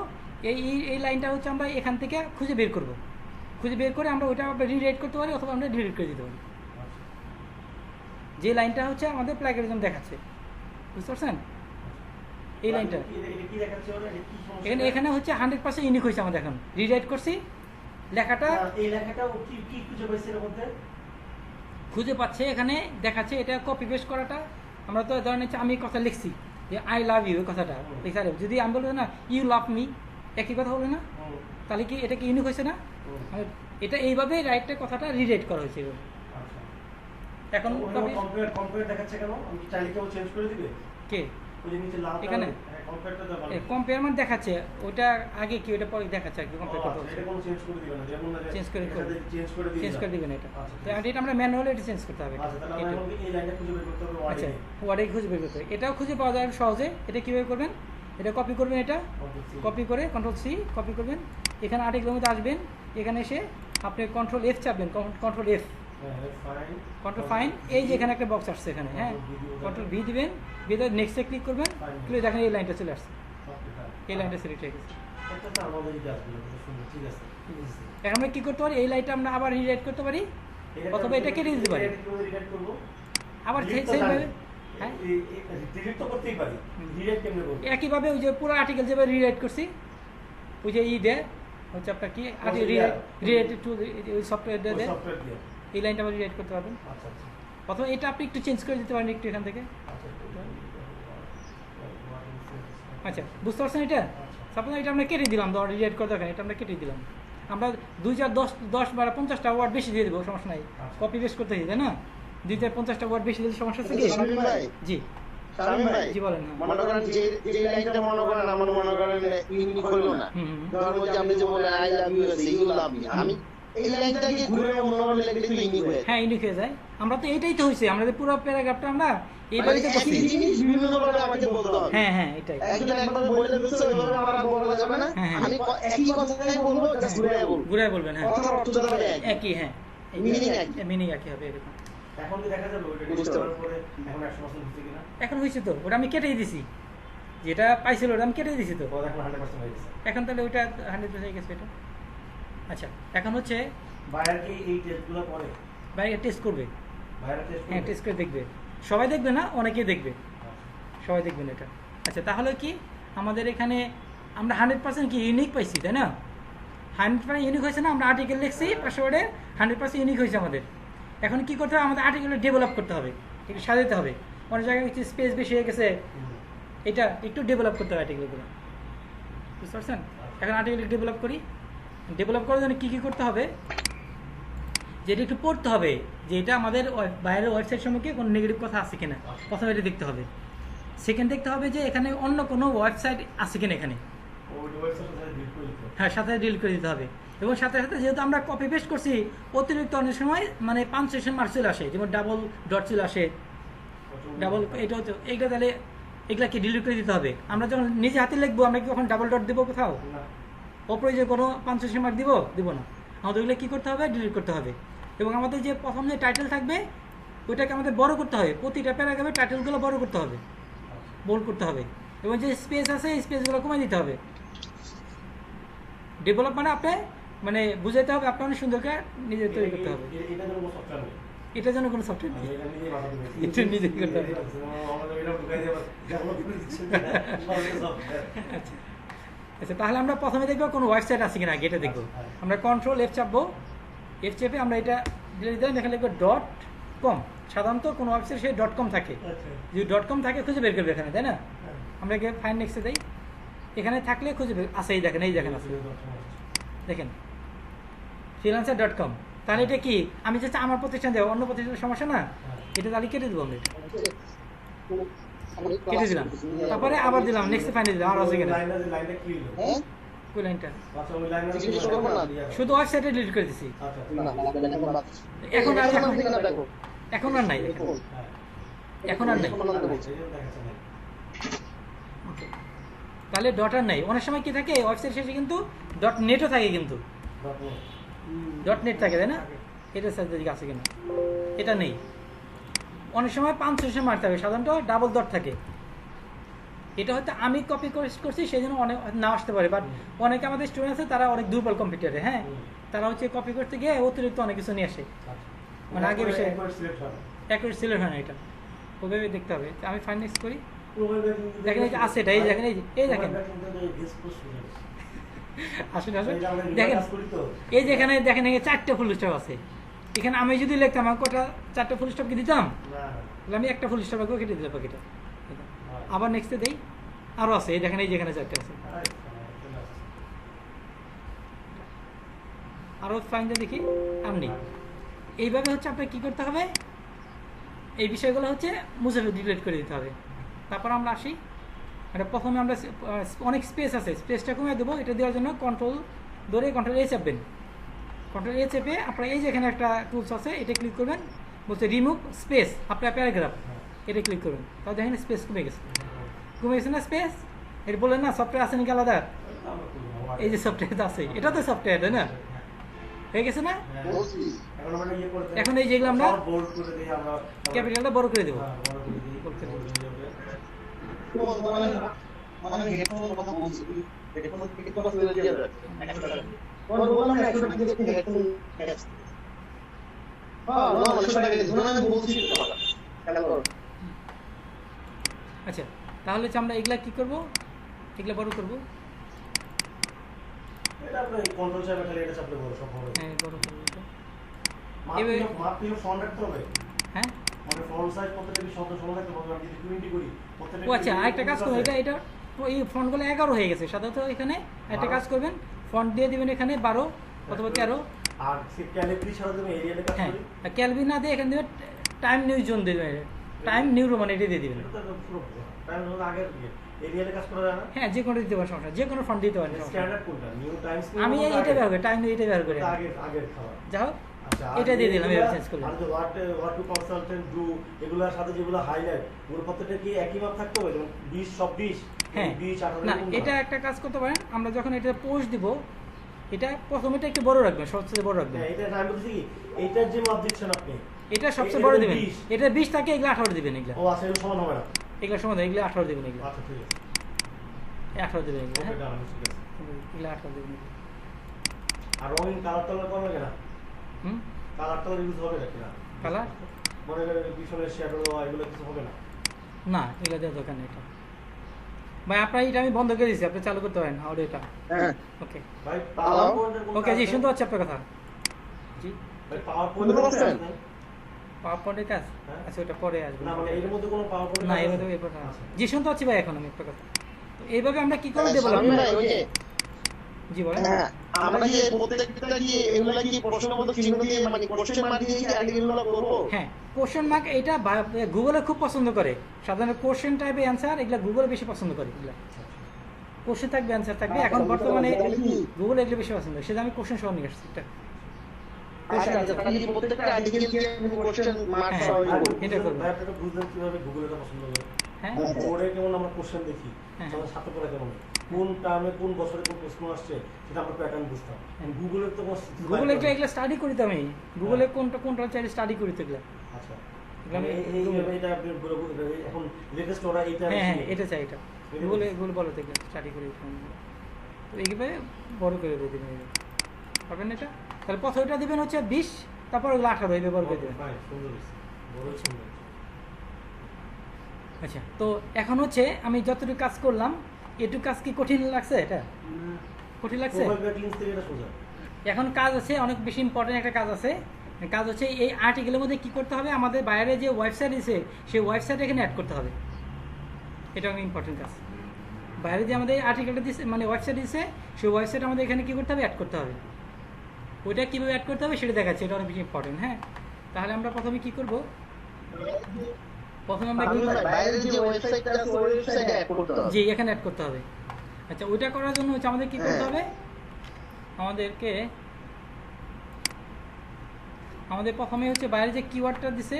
এই লাইনটা হচ্ছে আমরা এখান থেকে খুঁজে বের করব, খুঁজে বের করে আমরা ওইটা আমরা রিরাইট করতে পারি অথবা আমরা ডিলিট করে দিতে পারি, যে লাইনটা হচ্ছে আমাদের প্লাগইন দেখাচ্ছে, বুঝতে পারছেন? এই লাইনটা এখানে হচ্ছে 100% ইউনিক হয়েছে আমাদের, এখন রিরাইট করছি লেখাটা, এই লেখাটা কি খুঁজে পাইছে এর মধ্যে, খুঁজে পাচ্ছে এখানে দেখাচ্ছে, এটা কপি পেস্ট করাটা আমরা তো ধরেন হচ্ছে আমি কথা লিখছি যে আই লাভ ইউ, এই কথাটা লেখা যাবে, যদি আমি বলবো না ইউ লাভ মি, একই কথা বলবে না, তাহলে কি এটা কি ইউনিক হয়েছে না? মানে এটা এইভাবে রাইটটা কথাটা রিরাইট করা হয়েছে। এখন কম্পেয়ার দেখাচ্ছে কেন, আমি চাইলে কেউ চেঞ্জ করে দিবে কে ওই যে নিচে লাল এখানে কম্পেয়ারটা দাও, কম্পেয়ার মানে দেখাচ্ছে ওটা আগে কি ওটা পরে দেখাচ্ছে আর কি, কম্পেয়ার করতে এটা কোনো চেঞ্জ করে দিবে না, যেমন না চেঞ্জ করে চেঞ্জ করে দিবেন এটা, তো এটা আমরা ম্যানুয়ালি এটা চেঞ্জ করতে হবে। আচ্ছা তাহলে আমরা এই লাইনটা খুঁজে বের করতে হবে, আচ্ছা ওয়ার্ডে খুঁজে বের করতে হবে, এটাও খুঁজে পাওয়া যায় সহজে। এটা কীভাবে করবেন, এটা কপি করবেন, এটা কপি করে Ctrl+C কপি করবেন, এখানে আর্টিকেলের মধ্যে আসবেন, এখানে এসে আপনি Ctrl+F চাপবেন, Ctrl+F fine control fine, এই যে এখানে একটা বক্স আসছে এখানে, হ্যাঁ, কন্ট্রোল ভি দিবেন, ভিতরে নেক্সটে ক্লিক করবেন, ক্লিক দেখেন এই লাইনটা চলে আসছে, এই লাইনটা সিলেক্ট হয়ে গেছে। একটা তো আমাদের এই কাজগুলো খুব সুন্দর, ঠিক আছে। এখন আমরা কি করতে পারি, এই লাইনটা আমরা আবার রিরাইট করতে পারি, অথবা এটা কেটে দিতে পারি, রিডাইট করব আবার Delete তো সেইভাবে, জানি। হ্যাঁ, ডিলিট তো করতেই পারি, রিডাইট কেমনে করব? একইভাবে ওই যে পুরো আর্টিকেল যেভাবে রিরাইট করছি, ওই যে ই দে হচ্ছে আপনার কি রিরাইট টু ওই সফটওয়্যার ওই দে, সফটওয়্যার দিয়ে। এই লাইনটা আবার রিরাইট করতে পারবেন, আচ্ছা আচ্ছা অথবা এটা আপনি একটু চেঞ্জ করে দিতে পারেন একটু এখান থেকে। আচ্ছা, বুঝতে পারছেন এটা? সাপোজ এটা আমরা কেটে দিলাম, রিরাইট করে দেখেন, এটা আমরা কেটে দিলাম, আমরা 2 4 10 12 50টা ওয়ার্ড বেশি দিয়ে দেবো, সমস্যা নাই, কপি পেস্ট করতে হয়, তাই না? 2 4 50টা ওয়ার্ড বেশি দিলে সমস্যা আছে কি? শামীম ভাই, জি শামীম ভাই, জি বলেন। হ্যাঁ, মনে করেন যে লাইনটা মনে করেন আমার মনে করেন ইউনিক হলো না, ধরুন ওই যে আপনি যে বলেন আই লাভ ইউ আছে, ইউ লাভ মি, আমি এই লাইনটাকে ঘুরে অন্য লিখে দিলে ইউনিক হয়ে যায়। হ্যাঁ, ইউনিক হয়ে যায়। আমরা তো এইটাই তো হয়েছে, আমরা যে পুরো প্যারাগ্রাফটা আমরা এইভাবে তো করছি। একই জিনিস বিভিন্নভাবে আমাকে বলতে হবে। হ্যাঁ হ্যাঁ, এটাই। একজন একবার বলে দিচ্ছে ওইভাবে আমার আর বলা যাবে না, হ্যাঁ, হ্যাঁ। আমি একই কথাই বলবো, জাস্ট ঘুরে বলবো, ঘুরায় বলবেন, হ্যাঁ, কথার অর্থ যাবে একই। একই, হ্যাঁ, Meaning একই। মিনিং একই হবে এরকম। এখন কি দেখা যাবে ওইটা বুঝতে ডিলিট করার পরে এখন 100% হচ্ছে কিনা? এখন হয়েছে তো, ওটা আমি কেটেই দিছি, যেটা পাইছিল ওটা আমি কেটে দিছি তো, তো এখন 100% হয়ে গেছে। এখন তাহলে ওইটা 100% হয়ে গেছে এটা। আচ্ছা, এখন হচ্ছে বায়ার কি এই টেস্টগুলো করে? বাইরে টেস্ট করবে, বায়ার টেস্ট হ্যাঁ, টেস্ট করে দেখবে, সবাই দেখবে না, অনেকেই দেখবে, সবাই দেখবেন এটা। আচ্ছা, তাহলে কি আমাদের এখানে আমরা 100% কি ইউনিক পাইছি, তাই না? 100% ইউনিক হয়েছে না, আমরা আর্টিকেল লিখছি 500 ওয়ার্ডে, 100% ইউনিক হয়েছে আমাদের। এখন কি করতে হবে, আমাদের আর্টিকেলটা ডেভেলপ করতে হবে, একটু সাজাতে হবে, অনেক জায়গায় কিছু স্পেস বেশি হয়ে গেছে, এটা একটু ডেভেলপ করতে হবে আর্টিকেলগুলো, বুঝতে পারছেন? এখন আর্টিকেল ডেভেলপ করি, ডেভেলপ করার জন্য কী কী করতে হবে, যেটা একটু পড়তে হবে যে এটা আমাদের বাইরের ওয়েবসাইট সম্পর্কে কোনো নেগেটিভ কথা আছে কিনা, প্রথমে এটা দেখতে হবে। সেকেন্ড দেখতে হবে যে এখানে অন্য কোনো ওয়েবসাইট আছে কিনা এখানে, ওই ওয়েবসাইটটা ডিলিট করে দিতে হবে। হ্যাঁ, সাথে ডিলিট করে দিতে হবে। এবং সাথে সাথে যেহেতু আমরা কপি পেস্ট করছি, অতিরিক্ত অনেক সময় মানে পাঞ্চুয়েশন মার্ক চলে আসে, যেমন ডাবল ডট চলে আসে, ডাবল এটা হচ্ছে এইটা, তাহলে এগুলাকে ডিলিট করে দিতে হবে। আমরা যখন নিজে হাতে লিখবো, আমরা কি কখন ডাবল ডট দেবো কোথাও? না, অপ্রয়োজনীয় কোনো পাঞ্চুয়েশন মার্ক দিব না। আমাদের ওইগুলো কী করতে হবে, ডিলিট করতে হবে। এবং আমাদের যে প্রথম যে টাইটেল থাকবে ওইটাকে আমাদের বড় করতে হবে, প্রতিটা প্যারাগ্রাফে টাইটেলগুলো বড় করতে হবে, বোল্ড করতে হবে। এবং যে স্পেস আছে এই স্পেসগুলো কমিয়ে দিতে হবে। ডেভেলপ মানে আপনি মানে বুঝাইতে হবে, আপনি অনেক সুন্দর করে নিজে তৈরি করতে হবে। এটা যেন কোনো সফটওয়্যার নেই। এটার জন্য কোনো সফটওয়্যার নেই, এটা নিজেই বানাতে হবে। এটা নিজেই করতে হবে। আমাদের এটা ঢুকাই দিয়ে ডেভেলপ করে দিচ্ছে না, সফটওয়্যার। আচ্ছা আচ্ছা, তাহলে আমরা প্রথমে দেখবো কোনো ওয়েবসাইট আছে কিনা, এটা দেখবো। আমরা কন্ট্রোল এফ চাপবো, এফ চেপে আমরা এটা দিলাম, এখানে লিখবো .com। সাধারণত কোনো ওয়েবসাইট সেই .com থাকে, আচ্ছা, যদি .com থাকে খুঁজে বের করবে এখানে, তাই না? আমরা এখানে ফাইন নেক্সটে দেই, এখানে থাকলে খুঁজে বের আছে, এই দেখেন, এই দেখেন আছে, দেখেন freelancer.com। তাহলে এটা কি আমি যে আমার প্রতিষ্ঠান দেবো, অন্য প্রতিষ্ঠানের সমস্যা না, এটা তাহলে কেটে দেবো, আমরা এটা কেটে দিলাম, তারপরে আবার দিলাম নেক্সট ফাইনে দিলাম, আর আছে কিনা লাইনটা কি হলো? হ্যাঁ, ওই লাইনটা আচ্ছা, ওই লাইনটা কিছু করবো না। শুধু ওয়েবসাইটে ডিলিট করে দিছি, আচ্ছা, না, এখন বাদ। এখন আর এখন থেকে না দেখো। এখন আর নাই, দেখেন, হ্যাঁ। এখন আর নাই। এখন আমাকে বলছে। এই জন্য দেখাচ্ছে না। Okay. তাহলে ডট আর নাই। অনেক সময় কি থাকে ওয়েবসাইট শেষে কিন্তু .netও থাকে, কিন্তু .net থাকে, তাই না? এটা সাথে দিকে আছে কিনা, এটা নেই। অনেক সময় পাঞ্চুয়েশন মারতে হবে, সাধারণত ডাবল ডট থাকে। এটা হয়তো আমি কপি করছি সেই জন্য অনেক না আসতে পারে, বাট অনেকে আমাদের স্টুডেন্ট আছে তারা অনেক দুর্বল কম্পিউটারে, হ্যাঁ, তারা হচ্ছে কপি করতে গিয়ে অতিরিক্ত অনেক কিছু নিয়ে আসে, মানে আগে বিষয়ে একবার সিলেক্ট হবে। অ্যাকুরেট সিলেক্ট হয় না। এটা ওইভাবে দেখতে হবে। তো আমি ফাইন নেক্সট করি, পুরোপুরি দেখেন এই যে আছে এটা, এই দেখেন, এই দেখেন, আসুন আসুন, দেখেন এই যে এখানে দেখেন এই 4টে ফুল স্টপ আছে। এখানে আমি যদি লিখতাম আমার কটা 4টে ফুল স্টপ কি দিতাম, তাহলে আমি একটা ফুল স্টপ কেটে দিলাম বাকিটা। আবার নেক্সটে দেই, আরও আছে, এই দেখেন এই যেখানে 4টে আছে, আরও ফাইনটা দেখি আপনি। এইভাবে হচ্ছে আপনার কী করতে হবে, এই বিষয়গুলো হচ্ছে মুছে ডিলিট করে দিতে হবে। তারপর আমরা আসি, এটা প্রথমে আমরা অনেক স্পেস আছে, স্পেসটা কমিয়ে দেবো। এটা দেওয়ার জন্য কন্ট্রোল ধরে কন্ট্রোল এ চাপবেন, কন্ট্রোল এ চেপে আপনার এই যে এখানে একটা টুলস আছে, এটা ক্লিক করবেন, বলছে রিমুভ স্পেস আপনার প্যারাগ্রাফ, এটা ক্লিক করবেন। তাহলে দেখেন স্পেস কমে গেছে, কমে গেছে না স্পেস? এটা বললেন না সফটওয়্যার আছে নাকি আলাদা, এই যে সফটওয়্যার আছে, এটা তো সফটওয়্যার, তাই না? হয়ে গেছে না? হ্যাঁ। বলছি এখন আমরা ইয়ে করতে এখন এই যেগুলো আমরা বোল্ড করে দিই আমরা ক্যাপিটালটা বড় করে দেবো। হ্যাঁ, বড় করে দিই বড় করে দিই। bold হয়ে যাবে। মানে হেডফোন কথা বলছি হেডফোন থেকে কথা বলে দিয়ে যাবে 100 টাকা পরে বললাম 100 টাকা দিয়ে হেডফোন হ্যাঁ না 100 টাকা দিয়ে ধরুন আমি বলছি কথা খেলা করো আচ্ছা, তাহলে হচ্ছে আমরা এগুলা কি করব? এগুলা বড় করব। এটা আপনার কন্ট্রোল চাপে খালি এটা চাপলে বড় সব হবে। হ্যাঁ, বড় করব এটা। মাপ দিয়ে ফন্ট রাখতে হবে। হ্যাঁ। মানে ফন্ট সাইজ প্রত্যেকটা কি শব্দ সমান রাখতে হবে। আমি যদি 20 করি প্রত্যেকটা ও আচ্ছা, আরেকটা কাজ করুন, এটা এই ফন্টগুলো 11 হয়ে গেছে। সাধারণত এখানে একটা কাজ করবেন, ফন্ট দিয়ে দিবেন এখানে 12 অথবা 13। আর সে ক্যালিব্রি ছাড়া তুমি এরিয়ালে কাজ হ্যাঁ, করি। আর ক্যালভিন না দিয়ে এখানে দেবেন টাইম নিউ জোন দিবেন, টাইম নিউ রোমান এটা দিয়ে দিবেন। এটা তো পুরো টাইম জোন আগের এরিয়ালে কাজ করা যায় না। হ্যাঁ, যে কোনো দিতে পারেন, সমস্যা যে কোনো ফন্ট দিতে পারেন, সমস্যা নেই। স্ট্যান্ডার্ড কোনটা? নিউ টাইমস আমি এইটা ব্যবহার করি, টাইম নিউ এটা ব্যবহার করি। আগের খাওয়া। যাও, আচ্ছা, এটা দিয়ে দিলাম, এবার চেঞ্জ করলাম। আর যে হোয়াট টু কনসালটেন্ট ডু এগুলোর সাথে যেগুলো হাইলাইট ওগুলো প্রত্যেকটা কি একই মাপ থাকতে হবে? যেমন 20 সব 20 হ্যাঁ, 20 18 না এরকম এটা না? একটা কাজ করতে পারেন, আমরা যখন এটা পোস্ট দিব, এটা প্রথমে এটা একটু বড় রাখবেন, সবচেয়ে বড় রাখবেন। হ্যাঁ, এটা আমি বলছি কি এইটার যে মাপ দিচ্ছেন আপনি এটা সবচেয়ে এটা বড় হলো দিবেন। 20 এটা 20 থাকে, এগুলো 18 দিবেন। এগুলো ও আচ্ছা, এগুলো সমান হবে না। এগুলো সমান, এগুলো 18 দিবেন। এগুলো আচ্ছা ঠিক আছে 18 দিবেন। এগুলো ওকে হ্যাঁ, ডান ঠিক আছে। এগুলো 18 দিবেন। এগুলো। আর রঙিন কালার টালার করবে কিনা? হুম, কালার টালার ইউজ হবে না কিনা? কালার মনে করেন পিছনে শ্যাডো দেওয়া এগুলো কিছু হবে না? না, এগুলো দেওয়ার দরকার নেই। এটা ভাই আপনার এটা আমি বন্ধ করে দিয়েছি, আপনি চালু করতে পারেন অডিওটা। হ্যাঁ ওকে ভাই পাওয়ার পয়েন্টের কোন ওকে, জি শুনতে পাচ্ছি আপনার কথা। জি, ভাই পাওয়ার শুনতে পাচ্ছেন? পাওয়ার পয়েন্টের কাজ। হ্যাঁ। আচ্ছা, ওটা পরে আসবে। না মানে এর মধ্যে কোনো পাওয়ার পয়েন্ট না, এভাবে এরপর না। জি শুনতে পাচ্ছি ভাই, এখন আমি একটা কথা। তো এইভাবে আমরা কি করে দেবো? স্বামী ভাই ওই যে জি বলেন। হ্যাঁ আমরা কি প্রত্যেকটা কি এগুলা কি প্রশ্নবোধক চিহ্ন দিয়ে মানে কোশ্চেন মার্ক দিয়ে কি আর্টিকেলগুলো করব হ্যাঁ, কোশ্চেন মার্ক এটা গুগলে খুব পছন্দ করে। সাধারণত কোশ্চেন টাইপের অ্যান্সার এগুলো গুগলে বেশি পছন্দ করে। এগুলো কোশ্চেন থাকবে, অ্যান্সার থাকবে। এখন বর্তমানে গুগলে এগুলো বেশি পছন্দ করে, সেটা আমি কোশ্চেন সহ নিয়ে আসছি। এটা আচ্ছা আচ্ছা তাহলে কি প্রত্যেকটা আর্টিকেল দিয়ে কোশ্চেন মার্ক হ্যাঁ, সহ করব এটা করবো। ভাই আপনারা বুঝলেন কিভাবে গুগল এটা পছন্দ করে? হ্যাঁ, ওরে কেমন আমরা কোশ্চেন দেখি হ্যাঁ। আমাদের সাথে পড়া কেমন কোন টার্মে কোন বছরে কোন প্রশ্ন আসছে সেটা আমরা প্যাটার্ন বুঝতাম। গুগলের তো গুগলে এগুলো স্টাডি করি তো আমি। গুগলে কোনটা চাইলে স্টাডি করি তো এগুলো। আচ্ছা এগুলো আমি এইভাবে এটা আপনি এখন লেটেস্ট ওরা এইটা হ্যাঁ হ্যাঁ, বেশি। এটা চাই। এটা গুগলে বলো তো, স্টাডি করি। তো এইভাবে বড় করে দিয়ে দেবেন। পারবেন এটা? তাহলে প্রথমটা দিবেন হচ্ছে 20, তারপর ওগুলো 18 এইভাবে বড় করে দেবেন। Fine, সুন্দর হয়েছে। বড়ই সুন্দর। আচ্ছা, তো এখন হচ্ছে আমি যতটুকু কাজ করলাম, এটুকু কাজ কি কঠিন লাগছে? এটা কঠিন লাগছে? প্রোফাইল ব্যাকলিংস থেকে এটা সোজা। এখন কাজ আছে, অনেক বেশি ইম্পর্টেন্ট একটা কাজ আছে। কাজ হচ্ছে এই আর্টিকেলের মধ্যে কি করতে হবে, আমাদের বাইরে যে ওয়েবসাইট দিয়েছে সেই ওয়েবসাইট এখানে অ্যাড করতে হবে। এটা অনেক ইম্পর্টেন্ট কাজ। বাইরে যে আমাদের আর্টিকেলটা দিচ্ছে, মানে ওয়েবসাইট দিচ্ছে, সেই ওয়েবসাইট আমাদের এখানে কী করতে হবে, অ্যাড করতে হবে। ওইটা কীভাবে অ্যাড করতে হবে সেটা দেখাচ্ছে। এটা অনেক বেশি ইম্পর্টেন্ট। হ্যাঁ, তাহলে আমরা প্রথমে কি করব? প্রথমে আমরা কি বাইরে যে ওয়েবসাইটটা আছে ওই ওয়েবসাইটে অ্যাড করতে হবে জি, এখানে অ্যাড করতে হবে। আচ্ছা, ওইটা করার জন্য হচ্ছে আমাদের কি করতে হবে? আমাদের প্রথমে হচ্ছে বাইরে যে কিওয়ার্ডটা দিছে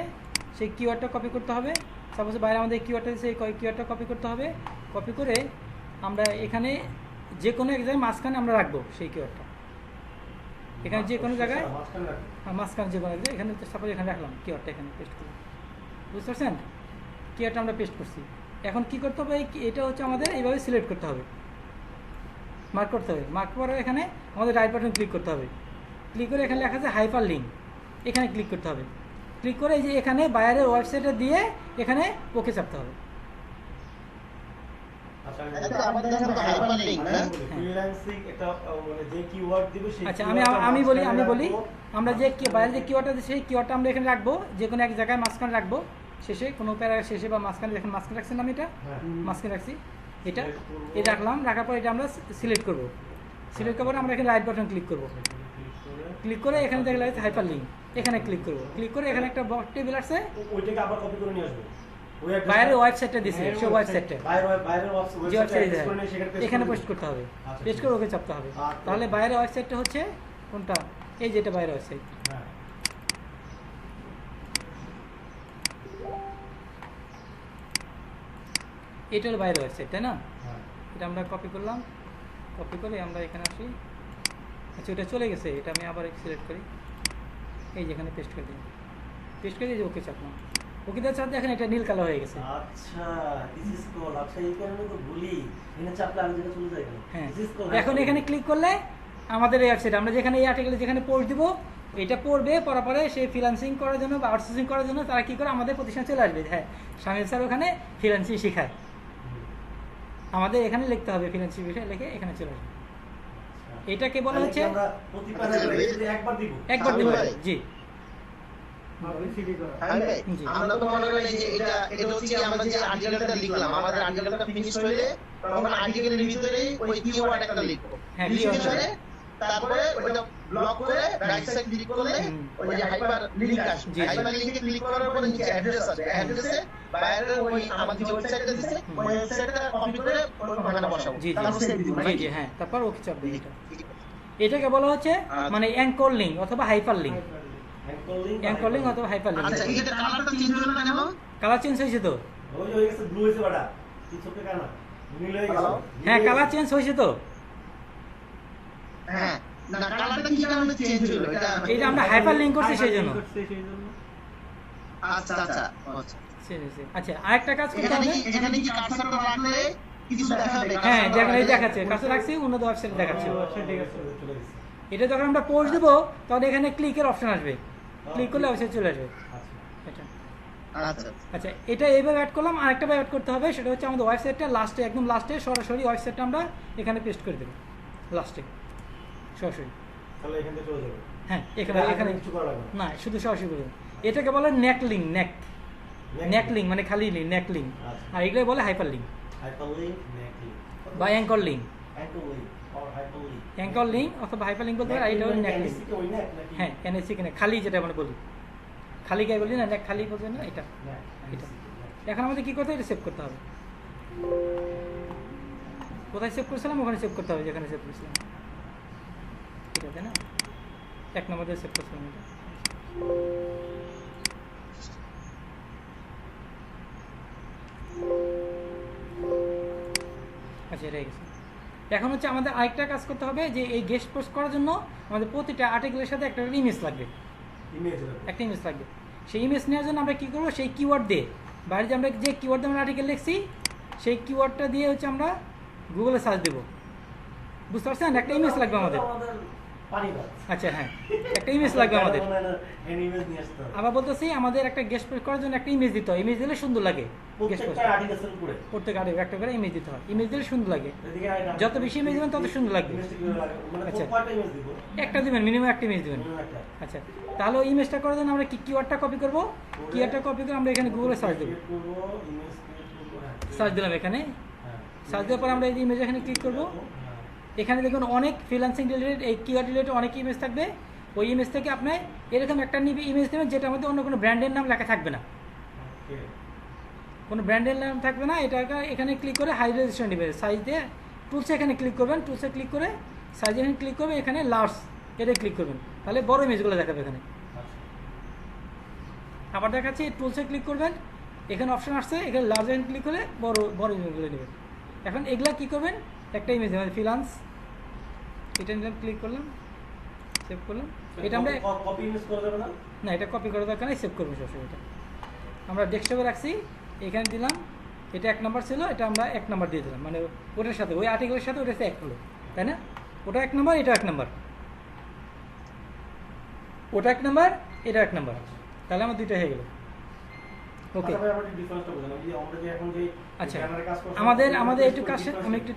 সেই কিওয়ার্ডটা কপি করতে হবে। সাপোজ বাইরে আমাদের কিওয়ার্ডটা দিছে, এই কিওয়ার্ডটা কপি করতে হবে। কপি করে আমরা এখানে যে কোনো এক জায়গায় মাঝখানে আমরা রাখবো সেই কিওয়ার্ডটা। এখানে যে কোনো জায়গায় মাঝখানে রাখি। মাঝখানে যে কোনো এক জায়গায় এখানে সাপোজ এখানে রাখলাম কিওয়ার্ডটা, এখানে পেস্ট করলাম। বুঝতে পারছেন? কিওয়ার্ডটা আমরা পেস্ট করছি। এখন কি করতে হবে? এটা হচ্ছে আমাদের এইভাবে সিলেক্ট করতে হবে, মার্ক করতে হবে। মার্ক করার এখানে আমাদের রাইট বাটন ক্লিক করতে হবে। ক্লিক করে এখানে লেখা আছে হাইপার লিঙ্ক, এখানে ক্লিক করতে হবে। ক্লিক করে এই যে এখানে বাইরের ওয়েবসাইটে দিয়ে এখানে ওকে চাপতে হবে। আচ্ছা আচ্ছা আমাদের এখানে তো হাইপারলিংক না ফ্রিল্যান্সিং এটা মানে যে কিওয়ার্ড দিবে সেই আচ্ছা, আমি বলি আমরা যে বাইরে যে কিওয়ার্ডটা দিচ্ছি সেই কিওয়ার্ডটা আমরা এখানে রাখবো, যে কোনো এক জায়গায় মাঝখানে রাখবো, শেষে কোনো প্যারা শেষে বা মাঝখানে। দেখেন মাঝখানে রাখছেন, আমি এটা মাঝখানে রাখছি। এটা এই রাখলাম, রাখার পর এটা আমরা সিলেক্ট করবো। সিলেক্ট করার পর আমরা এখানে রাইট বাটন ক্লিক করবো। ক্লিক করে এখানে দেখে লাগছে হাইপার লিঙ্ক, এখানে ক্লিক করবো। ক্লিক করে এখানে একটা বক্স টেবিল আছে, ওইটাকে আবার কপি করে নিয়ে আসবো। বাইরের ওয়েবসাইটটা দিছে সেই ওয়েবসাইটটা বাইরের যে ওয়েবসাইট ওয়েবসাইটে এখানে পোস্ট করতে হবে। আচ্ছা, পেস্ট করে ওকে চাপতে হবে। তাহলে বাইরের ওয়েবসাইটটা হচ্ছে কোনটা? এই যেটা বাইরের ওয়েবসাইট, হ্যাঁ এটা হলো বাইরের ওয়েবসাইট, তাই না? হ্যাঁ এটা আমরা কপি করলাম। কপি করে আমরা এখানে আসি, আচ্ছা ওটা চলে গেছে, এটা আমি আবার সিলেক্ট করি, এই যেখানে পেস্ট করে দিই, পেস্ট করে দিয়ে ওকে চাপলাম, ওকে দেওয়ার সাথে দেখেন এটা নীল কালো হয়ে গেছে। আচ্ছা দিস ইজ কল, আচ্ছা এই কারণে তো ভুলি এখানে চাপলে আর যেটা চলে যায় কেন? হ্যাঁ This is called এখন এখানে ক্লিক করলে আমাদের এই ওয়েবসাইট, আমরা যেখানে এই আর্টিকেলে যেখানে পোস্ট দিব এটা পড়বে, পড়ার পরে সেই ফ্রিল্যান্সিং করার জন্য বা আউটসোর্সিং করার জন্য তারা কী করে আমাদের প্রতিষ্ঠান চলে আসবে। হ্যাঁ শামিল স্যার ওখানে ফ্রিল্যান্সিং শেখায়, আমাদের এখানে লিখতে হবে ফ্রিল্যান্সিং বিষয়ে, লিখে এখানে চলে আসবে। এটাকে বলা হচ্ছে আমরা প্রতি প্যানেলে যদি একবার দিব, একবার দেবো। জি সিডি করা হ্যাঁ ভাই, জি। আমরা তো মনে করি যে এটা হচ্ছে আমরা যে আর্টিকেলটা লিখলাম, আমাদের আর্টিকেলটা ফিনিশ হইলে তখন আর্টিকেলের ভিতরে ওই কিওয়ার্ড একটা লিখবো, হ্যাঁ, লিখে keyword। পরে তারপরে ওটা ব্লক করে রাইট সাইড ক্লিক করলে ওই যে হাইপার লিংক আসবে, জি, জি। হাইপার লিংকে ক্লিক করার পরে নিচে অ্যাড্রেস আসবে, অ্যাড্রেসে বাইরে ওই আমাদের যে ওয়েবসাইটটা দিছে ওই ওয়েবসাইটটা কপি করে ওখানে বসাবো, জি জি তারপর সেভ দিব জি জি হ্যাঁ, তারপর ওকে চাপ দিই। এটাকে বলা হচ্ছে মানে অ্যাঙ্কর লিঙ্ক অথবা হাইপার লিঙ্ক, অ্যাঙ্কর লিঙ্ক অথবা হাইপার লিঙ্ক। আচ্ছা এটা কালারটা চেঞ্জ হলো না কেন? কালার চেঞ্জ হয়েছে তো? ওই যে হয়ে গেছে ব্লু হয়েছে বাড়া, কি ছোট্ট কানা নীল হয়ে গেছে। হ্যাঁ কালার চেঞ্জ হয়েছে তো, হ্যাঁ না কালারটা কি কারণে চেঞ্জ হলো এটা আমরা হাইপার লিঙ্ক করছি সেই জন্য। করছে সেই জন্য আচ্ছা আচ্ছা আচ্ছা আচ্ছা আরেকটা কাজ করতে এখানে হবে। কি কার্সারটা রাখলে কিছু দেখাবে? হ্যাঁ দেখেন এই দেখাচ্ছে, কাছে রাখছি উন্নত ওয়েবসাইট দেখাচ্ছে। ঠিক আছে চলে গেছে। এটা যখন আমরা পোস্ট দেবো তখন এখানে ক্লিকের অপশন আসবে, ক্লিক করলে ওয়েবসাইট চলে আসবে। আচ্ছা এটা আচ্ছা আচ্ছা এটা এইভাবে অ্যাড করলাম। আরেকটা ভাবে অ্যাড করতে হবে, সেটা হচ্ছে আমাদের ওয়েবসাইটটা লাস্টে, একদম লাস্টে সরাসরি ওয়েবসাইটটা আমরা এখানে পেস্ট করে দেবো লাস্টে সরাসরি। তাহলে এখান থেকে চলে যাবে। হ্যাঁ এখানে এখানে কিছু করা লাগবে না। না, শুধু সরাসরি করে দেবো। এটাকে বলে নেক লিঙ্ক, নেক লিঙ্ক মানে খালি লিঙ্ক, নেক লিঙ্ক। আচ্ছা। আর এগুলো বলে হাইপার লিঙ্ক হাইপারলিংক, নেকলিংক বা anchor link. Anchor link or hyperlink. Anchor link অথবা হাইপার লিঙ্ক বলতে পারে, আর এটা হলো নেক লিঙ্ক। ওই নেক নাকি? হ্যাঁ এনএসসি কিনে খালি, যেটা আমরা বলি খালি গায়ে বলি না, নেক খালি বলছেন না, এটা। নেক, এটা। এখন আমাদের কি করতে হবে, এটা সেভ করতে হবে। কোথায় সেভ করেছিলাম ওখানে সেভ করতে হবে, যেখানে সেভ করেছিলাম। ঠিক আছে না, 1 নম্বর দিয়ে সেভ করছিলাম এটা। আচ্ছা এটা গেছে। এখন হচ্ছে আমাদের আরেকটা কাজ করতে হবে, যে এই গেস্ট পোস্ট করার জন্য আমাদের প্রতিটা আর্টিকেলের সাথে একটা ইমেজ লাগবে, ইমেজ লাগবে। একটা ইমেজ লাগবে। সেই ইমেজ নেওয়ার জন্য আমরা কী করবো, সেই কিওয়ার্ড দিয়ে বাইরে যে আমরা যে কিওয়ার্ড দিয়ে আমরা আর্টিকেল লিখছি সেই কিওয়ার্ডটা দিয়ে হচ্ছে আমরা গুগলে সার্চ দেবো। বুঝতে পারছেন, একটা ইমেজ লাগবে আমাদের। পানি ভাত। আচ্ছা হ্যাঁ একটা ইমেজ লাগবে আমাদের। হ্যান্ড ইমেজ নিয়ে আসতে হবে। আবার বলতেছি আমাদের একটা গেস্ট পোস্ট করার জন্য একটা ইমেজ দিতে হয়, ইমেজ দিলে সুন্দর লাগে। গেস্ট পোস্ট প্রত্যেকটা আর্টিকেল করে প্রত্যেক আর্টিকেল একটা করে ইমেজ দিতে হয়, ইমেজ দিলে সুন্দর লাগে। এদিকে আইটা। যত বেশি ইমেজ দেবেন তত সুন্দর লাগবে। ইমেজটা কিভাবে লাগবে? মানে আচ্ছা। কয়টা ইমেজ দিব? একটা দিবেন, মিনিমাম একটা ইমেজ দিবেন। মিনিমাম একটা। আচ্ছা তাহলে ওই ইমেজটা করার জন্য আমরা কি কিওয়ার্ডটা কপি করবো, কিওয়ার্ডটা কপি করে আমরা এখানে গুগলে সার্চ দেবো। ক্রিয়েট করব, ইমেজ ক্রিয়েট করব। হ্যাঁ। সার্চ দিলাম এখানে, হ্যাঁ। সার্চ দেওয়ার পর আমরা এই যে ইমেজ এখানে ক্লিক করবো। এখানে দেখুন অনেক ফ্রিল্যান্সিং রিলেটেড, এই কিওয়ার্ড রিলেটেড অনেক ইমেজ থাকবে। ওই ইমেজ থেকে আপনি এরকম একটা নিবি ইমেজ দেবেন যেটার মধ্যে অন্য কোনো ব্র্যান্ডের নাম লেখা থাকবে না, ওকে। কোনো ব্র্যান্ডের নাম থাকবে না। এটা এখানে ক্লিক করে হাই রেজিস্ট্রেশন নেবে, সাইজ দিয়ে টুলসে এখানে ক্লিক করবেন, টুলসে ক্লিক করে সাইজ এখানে ক্লিক করবেন, এখানে লার্জ এটা ক্লিক করবেন, তাহলে বড় ইমেজগুলো দেখাবে এখানে। আচ্ছা। আবার দেখাচ্ছি টুলসে ক্লিক করবেন, এখানে অপশন আসছে, এখানে লার্জ এখানে ক্লিক করে বড় বড় ইমেজগুলো নেবেন। এখন এগুলা কী করবেন, একটা ইমেজ মানে ফ্রিল্যান্স, এটা নিলাম, ক্লিক করলাম, সেভ করলাম। এটা আমরা কপি ইমেজ করা যাবে না? না, এটা কপি করার দরকার নেই, সেভ করবো সবসময়। এটা আমরা ডেস্কটপে রাখছি, এখানে দিলাম, এটা 1 নম্বর ছিল, এটা আমরা 1 নম্বর দিয়ে দিলাম, মানে ওটার সাথে ওই আর্টিকেলের সাথে ওটা এক হলো, তাই না? ওটা 1 নম্বর, এটা 1 নম্বর, ওটা 1 নম্বর, এটা 1 নম্বর, তাহলে আমার দুইটা হয়ে গেল। ওকে আচ্ছা ভাই, আমরা ডিফারেন্সটা বুঝলাম। এই যে আমরা যে এখন যে আচ্ছা ব্যানারে কাজ করছি, আমাদের একটু কাজ, আমি একটু